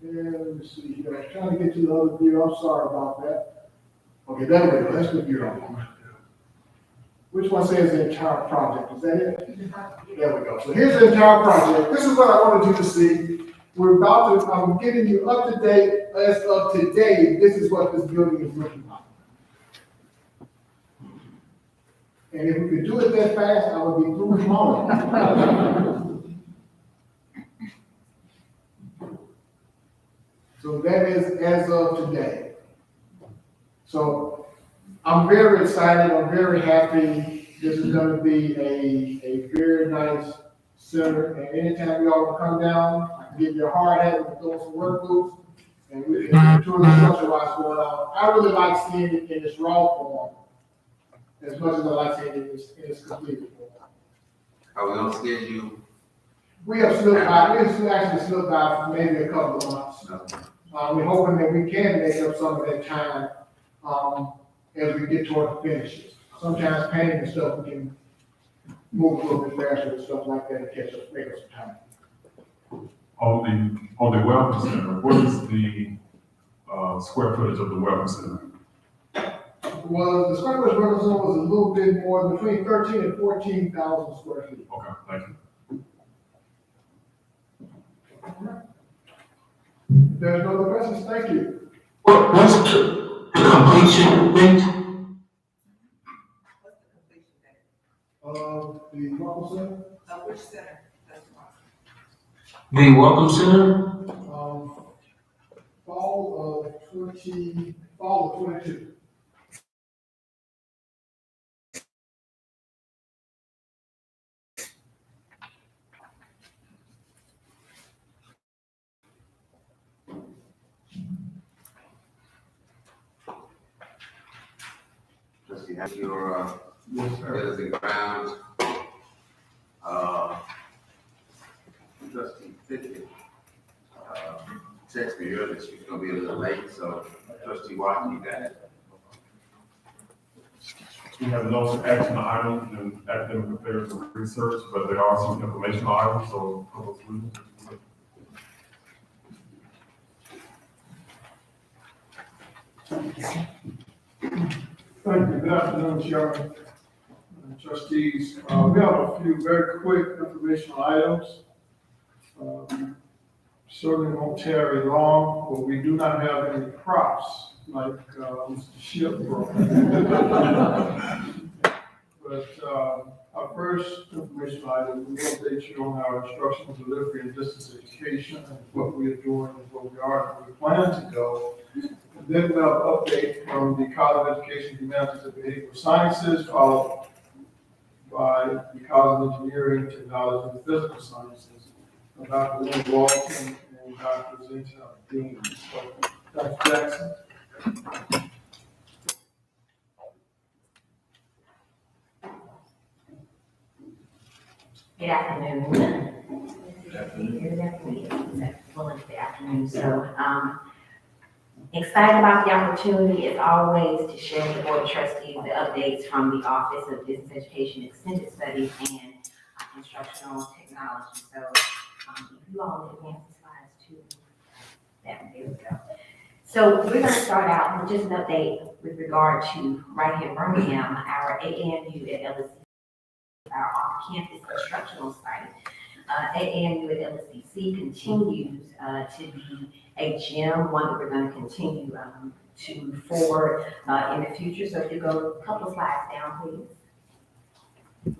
and let me see here, I'm trying to get to the other view, I'm sorry about that. Okay, there we go, let's look here on. Which one says the entire project, is that it? There we go, so here's the entire project, this is what I wanted you to see. We're about to, I'm getting you up to date, as of today, this is what this building is looking like. And if we could do it that fast, I would be through tomorrow. So that is as of today. So I'm very excited, I'm very happy. This is gonna be a very nice center. And anytime you all come down, I can give you a hard hat and throw some work boots. And we can tour the structure what's going on. I really like seeing it in its raw form as much as I like seeing it in its completed form. Are we on schedule? We have slipped by, we actually slipped by for maybe a couple of months. We're hoping that we can make up some of that time, as we get toward the finishes. Sometimes painting and stuff, we can move a little bit faster and stuff like that and catch up, make up some time. On the Welcome Center, what is the square footage of the Welcome Center? Well, the square footage work zone was a little bit more, between 13 and 14,000 square feet. Okay, thank you. If there's no other questions, thank you. What's the completion date? What's the completion date? The Welcome Center, Of which center? That's why. The Welcome Center? fall of 22. Trustee, have your, Yes, sir. buildings and grounds. Trustee Pickett, text me earlier, she's gonna be a little late, so trustee Watson, you got it? We have no action items and academic affairs and research, but there are some informational items, so public reading. Thank you. Good afternoon, Chairman and trustees. We have a few very quick informational items. Certainly won't tarry long, but we do not have any props like Mr. Ship brought. But our first informational item, we update you on our instructional delivery and distance education and what we are doing and what we are and where we plan to go. And then we'll have an update from the College of Education, Humanities, and Behavioral Sciences, followed by the College of Engineering, Technology, and Physical Sciences. Dr. Lynn Walton and Dr. Zinta Dean. So, Dr. Jackson. Good afternoon. Good afternoon. Good afternoon. Well, it's the afternoon, so, excited about the opportunity, as always, to share with the Board of Trustees the updates from the Office of Business Education Extended Studies and Instructional Technology. So, if you all advance the slides too, there we go. So we're going to start out with just an update with regard to right here in Birmingham, our AAMU at LSC, our off-campus instructional site. AAMU at LSCC continues to be a gym, one that we're going to continue to move forward in the future. So if you go a couple of slides down, please.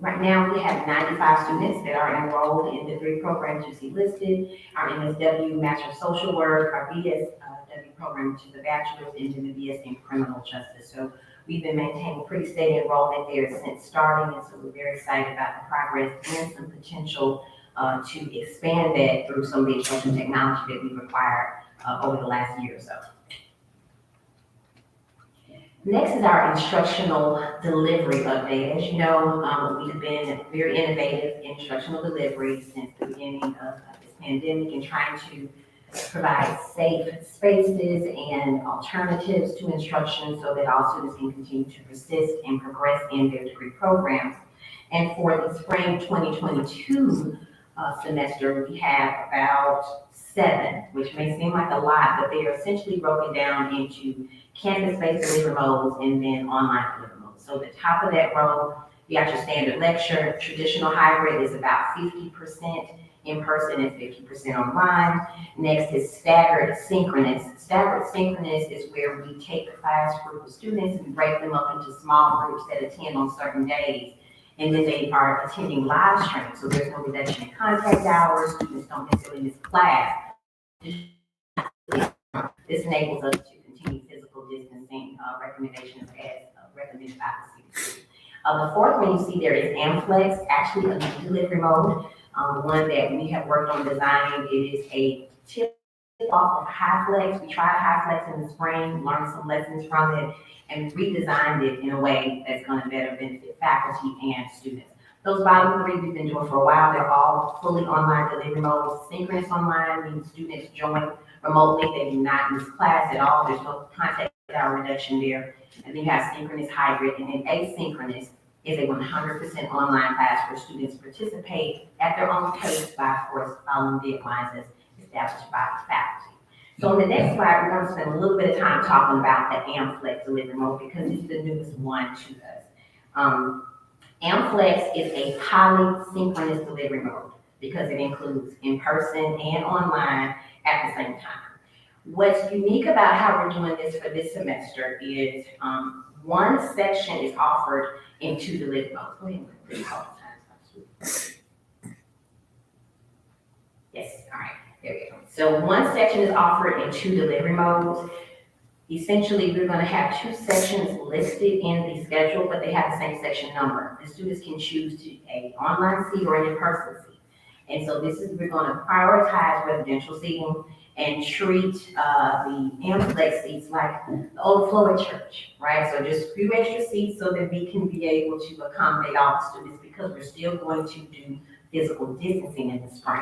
Right now, we have 95 students that are enrolled in the 3 programs you see listed: our MSW Master of Social Work, our BSW program, which is a bachelor's, and then the BS in Criminal Justice. So we've been maintaining pretty steady enrollment there since starting, and so we're very excited about the progress and some potential to expand that through some of the instructional technology that we've acquired over the last year or so. Next is our instructional delivery update. As you know, we've been very innovative in instructional delivery since the beginning of this pandemic and trying to provide safe spaces and alternatives to instruction so that all students can continue to persist and progress in their degree programs. And for the spring 2022 semester, we have about 7, which may seem like a lot, but they are essentially broken down into campus-based delivery modes, and then online delivery modes. So the top of that row, you got your standard lecture. Traditional hybrid is about 50% in person and 50% online. Next is staggered synchronous. Staggered synchronous is where we take the class group of students and break them up into small groups that attend on certain days. And then they are attending live stream, so there's no reduction in contact hours. Students don't necessarily miss class. This enables us to continue physical distancing recommendations as recommended by the CDC. The fourth one you see there is Amflex, actually a new delivery mode. One that we have worked on designing. It is a tip off of HighFlex. We tried HighFlex in the spring, learned some lessons from it, and redesigned it in a way that's going to better benefit faculty and students. Those bottom three we've been doing for a while. They're all fully online delivery modes. Synchronous online means students join remotely. They do not miss class at all. There's no contact hour reduction there. And then you have synchronous hybrid, and then asynchronous is a 100% online class where students participate at their own pace by, of course, following deadlines as established by the faculty. So on the next slide, we're going to spend a little bit of time talking about the Amflex delivery mode because it's the newest one to us. Amflex is a polysynchronous delivery mode because it includes in-person and online at the same time. What's unique about how we're doing this for this semester is one section is offered in 2 delivery modes. Go ahead and yes, all right, there we go. So one section is offered in 2 delivery modes. Essentially, we're going to have 2 sections listed in the schedule, but they have the same section number. The students can choose to an online seat or an in-person seat. And so we're going to prioritize residential seating and treat the Amflex seats like the overflow at church, right? So just a few extra seats so that we can be able to accommodate all the students because we're still going to do physical distancing in the spring.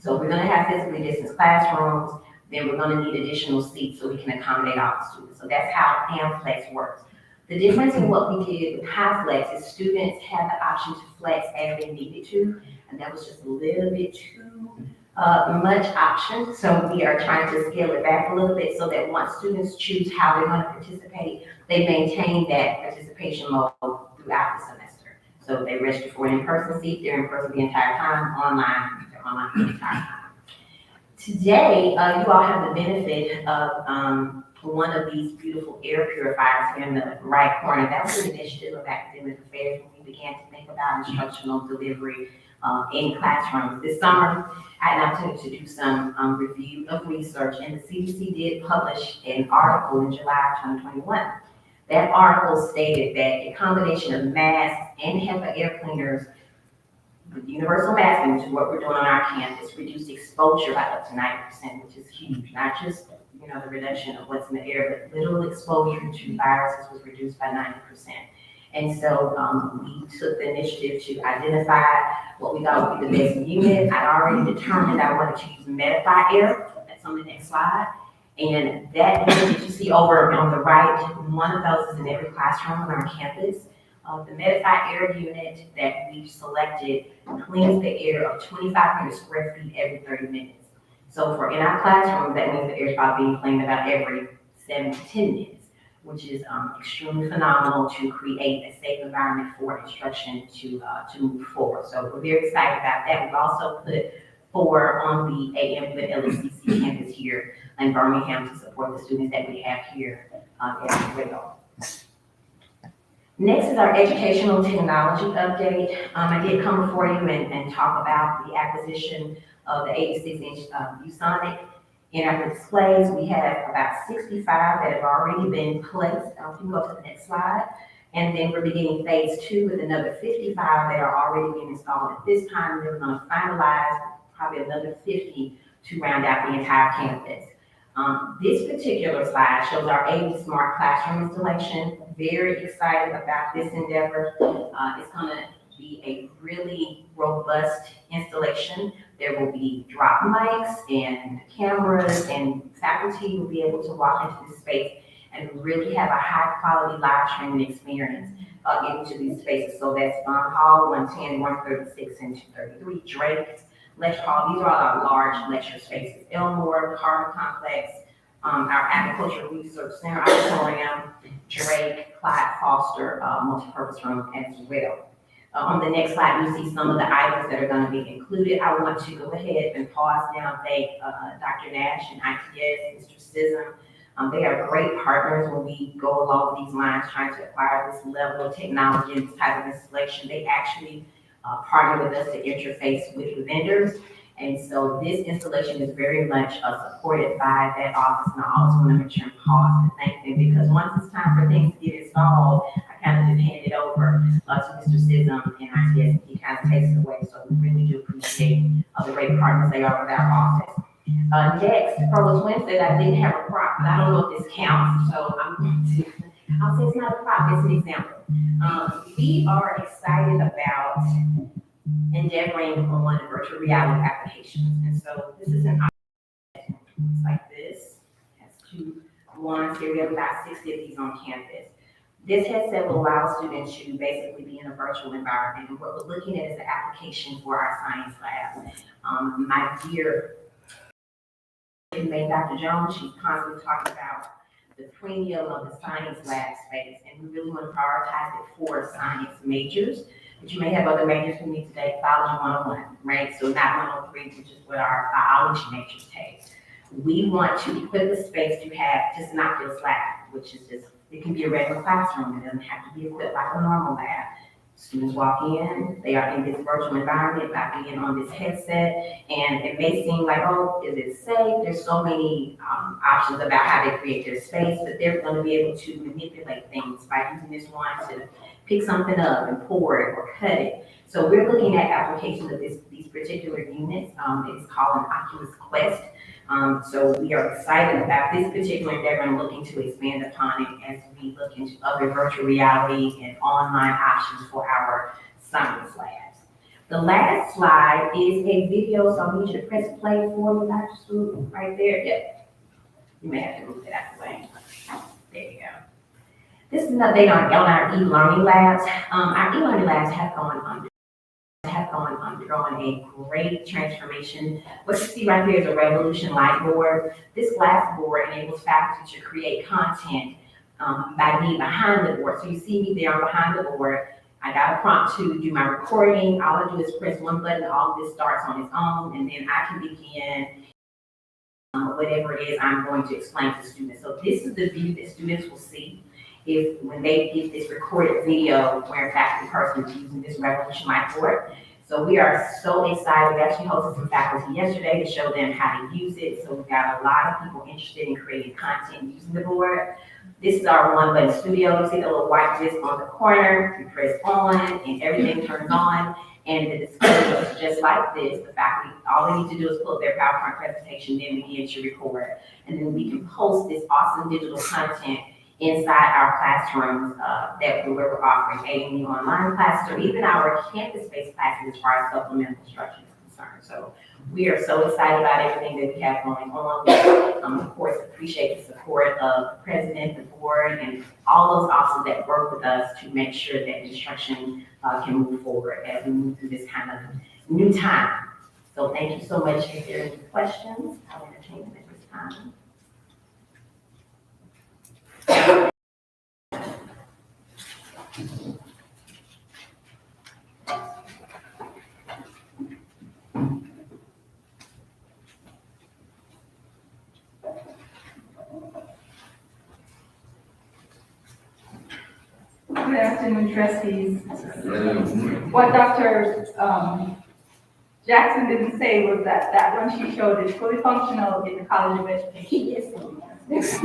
So we're going to have physically distanced classrooms, then we're going to need additional seats so we can accommodate all the students. So that's how Amflex works. The difference in what we did with HighFlex is students had the option to flex as they needed to, and that was just a little bit too much option. So we are trying to scale it back a little bit so that once students choose how they're going to participate, they maintain that participation mode throughout the semester. So if they register for an in-person seat, they're in person the entire time, online, they're online the entire time. Today, you all have the benefit of one of these beautiful air purifiers here in the right corner. That was an initiative of academic affairs when we began to think about instructional delivery in classrooms. This summer, I had an opportunity to do some review of research, and the CDC did publish an article in July of 2021. That article stated that a combination of masks and HEPA air cleaners, universal masking, which is what we're doing on our campus, reduced exposure by up to 90%, which is huge. Not just the reduction of what's in the air, but literal exposure to viruses was reduced by 90%. And so we took the initiative to identify what we thought would be the best unit. I'd already determined I wanted to use Meeetings Air. That's on the next slide. And that unit that you see over on the right, one of those is in every classroom on our campus. The Meeetings Air unit that we've selected cleans the air of 2,500 square feet every 30 minutes. So in our classrooms, that means the air is probably being cleaned about every 7 to 10 minutes, which is extremely phenomenal to create a safe environment for instruction to move forward. So we're very excited about that. We've also put 4 on the AM with LCC campus here in Birmingham to support the students that we have here as well. Next is our educational technology update. I did come before you and talk about the acquisition of the 86-inch ViewSonic interactive displays. We have about 65 that have already been placed. You can go to the next slide. And then we're beginning phase 2 with another 55 that are already being installed at this time. We're going to finalize probably another 50 to round out the entire campus. This particular slide shows our 80 smart classroom installation. Very excited about this endeavor. It's going to be a really robust installation. There will be drop mics and cameras, and faculty will be able to walk into this space and really have a high quality live streaming experience into these spaces. So that's Hall 110, 136, and 233, Drake, Lecture Hall. These are all our large lecture spaces. Elmore, Carter Complex, our Agricultural Research Center auditorium, Drake, Clyde Foster, multipurpose room as well. On the next slide, you see some of the items that are going to be included. I want to go ahead and pause now, thank Dr. Nash and ITS, Mr. Sism. They are great partners when we go along these lines trying to acquire this level of technology and this type of installation. They actually partner with us to interface with the vendors. And so this installation is very much supported by that office. And I always want to make sure and pause to thank them, because once it's time for things to get installed, I kind of just hand it over to Mr. Sism and ITS, and he kind of takes it away. So we really do appreciate the great partners they are with our office. Next, Provost Wynn said I didn't have a prop, but I don't know if this counts, so I'll say it's not a prop, it's an example. We are excited about endeavoring on virtual reality applications, and so this is an option. It's like this. It has two ones here. We have about 60 of these on campus. This headset will allow students to basically be in a virtual environment, and what we're looking at is the application for our science lab. My dear Dr. Jones, she's constantly talking about the premium of the science lab space, and we really want to prioritize it for science majors. But you may have other majors who need to take biology 101, right? So not 103, which is what our biology majors take. We want to equip the space to have just an Oculus lab, which is just, it can be a regular classroom. It doesn't have to be equipped like a normal lab. Students walk in, they are in this virtual environment by being on this headset, and it may seem like, oh, is it safe? There's so many options about how they create their space, but they're going to be able to manipulate things by using this one to pick something up and pour it or cut it. So we're looking at applications of these particular units. It's called an Oculus Quest. So we are excited about this particular endeavor and looking to expand upon it as we look into other virtual reality and online options for our science labs. The last slide is a video, so I need you to press play for me, Dr. Swoop, right there. Yep. You may have to move it out of the way. There you go. This is an update on our e-learning labs. Our e-learning labs have undergone a great transformation. What you see right here is a Revolution Light board. This glass board enables faculty to create content by being behind the board. So you see me there, I'm behind the board. I got a prompt to do my recording. All I do is press one button, all of this starts on its own, and then I can begin whatever it is I'm going to explain to students. So this is the view that students will see when they get this recorded video where a faculty person is using this Revolution Light board. So we are so excited. We actually hosted some faculty yesterday to show them how to use it. So we've got a lot of people interested in creating content using the board. This is our one button studio. You see the little white disc on the corner. You press on and everything turns on. And the display looks just like this. The faculty, all they need to do is pull up their PowerPoint presentation, then begin to record. And then we can post this awesome digital content inside our classrooms that we're offering, aiding the online classes or even our campus-based classes as far as supplemental instruction is concerned. So we are so excited about everything that we have going on. We, of course, appreciate the support of the president, the board, and all those officers that work with us to make sure that instruction can move forward as we move through this kind of new time. So thank you so much. If there are any questions, I'll entertain them at this time. Good afternoon, trustees. What Dr. Jackson didn't say was that one she showed is fully functional in the College of Education. Yes.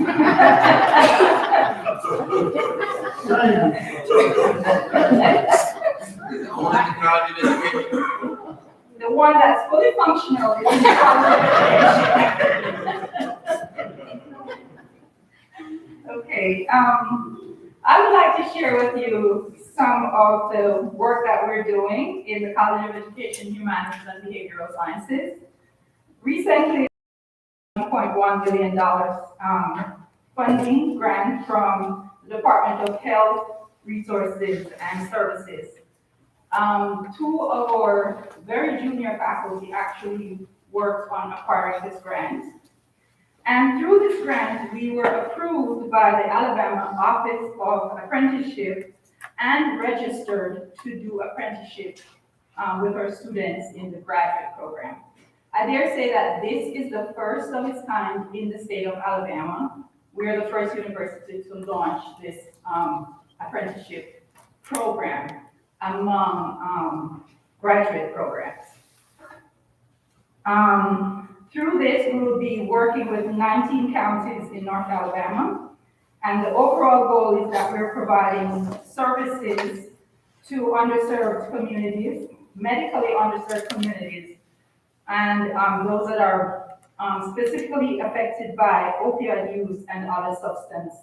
The one that's fully functional is in the College of Education. Okay. I would like to share with you some of the work that we're doing in the College of Education, Humanities, and Behavioral Sciences. Recently, $1.1 billion funding grant from the Department of Health, Resources, and Services. Two of our very junior faculty actually worked on acquiring this grant. And through this grant, we were approved by the Alabama Office of Apprenticeship and registered to do apprenticeship with our students in the graduate program. I dare say that this is the first of its kind in the state of Alabama. We are the first university to launch this apprenticeship program among graduate programs. Through this, we will be working with 19 counties in North Alabama. And the overall goal is that we're providing services to underserved communities, medically underserved communities, and those that are specifically affected by opioid use and other substance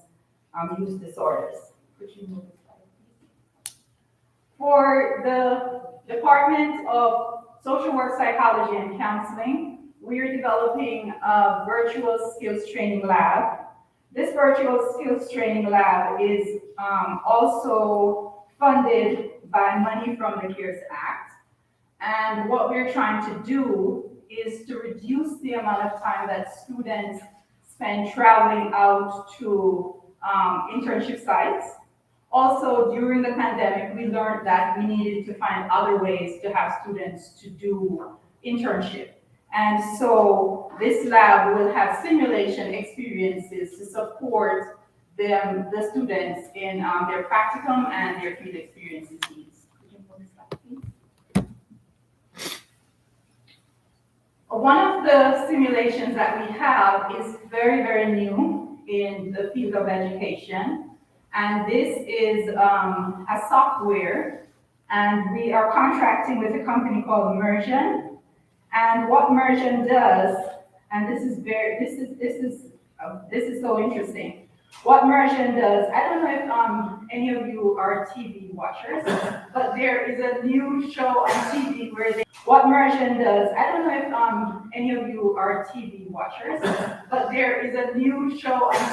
use disorders. Could you move the slide, please? For the Department of Social Work, Psychology, and Counseling, we are developing a virtual skills training lab. This virtual skills training lab is also funded by money from the CARES Act. And what we're trying to do is to reduce the amount of time that students spend traveling out to internship sites. Also, during the pandemic, we learned that we needed to find other ways to have students to do internship. And so this lab will have simulation experiences to support the students in their practicum and their field experiences needs. Could you move this slide, please? One of the simulations that we have is very, very new in the field of education. And this is a software, and we are contracting with a company called Immersion. And what Immersion does, and this is so interesting. What Immersion does, I don't know if any of you are TV watchers, but there is a new show on TV where what Immersion does, I don't know if any of you are TV watchers, but there is a new show on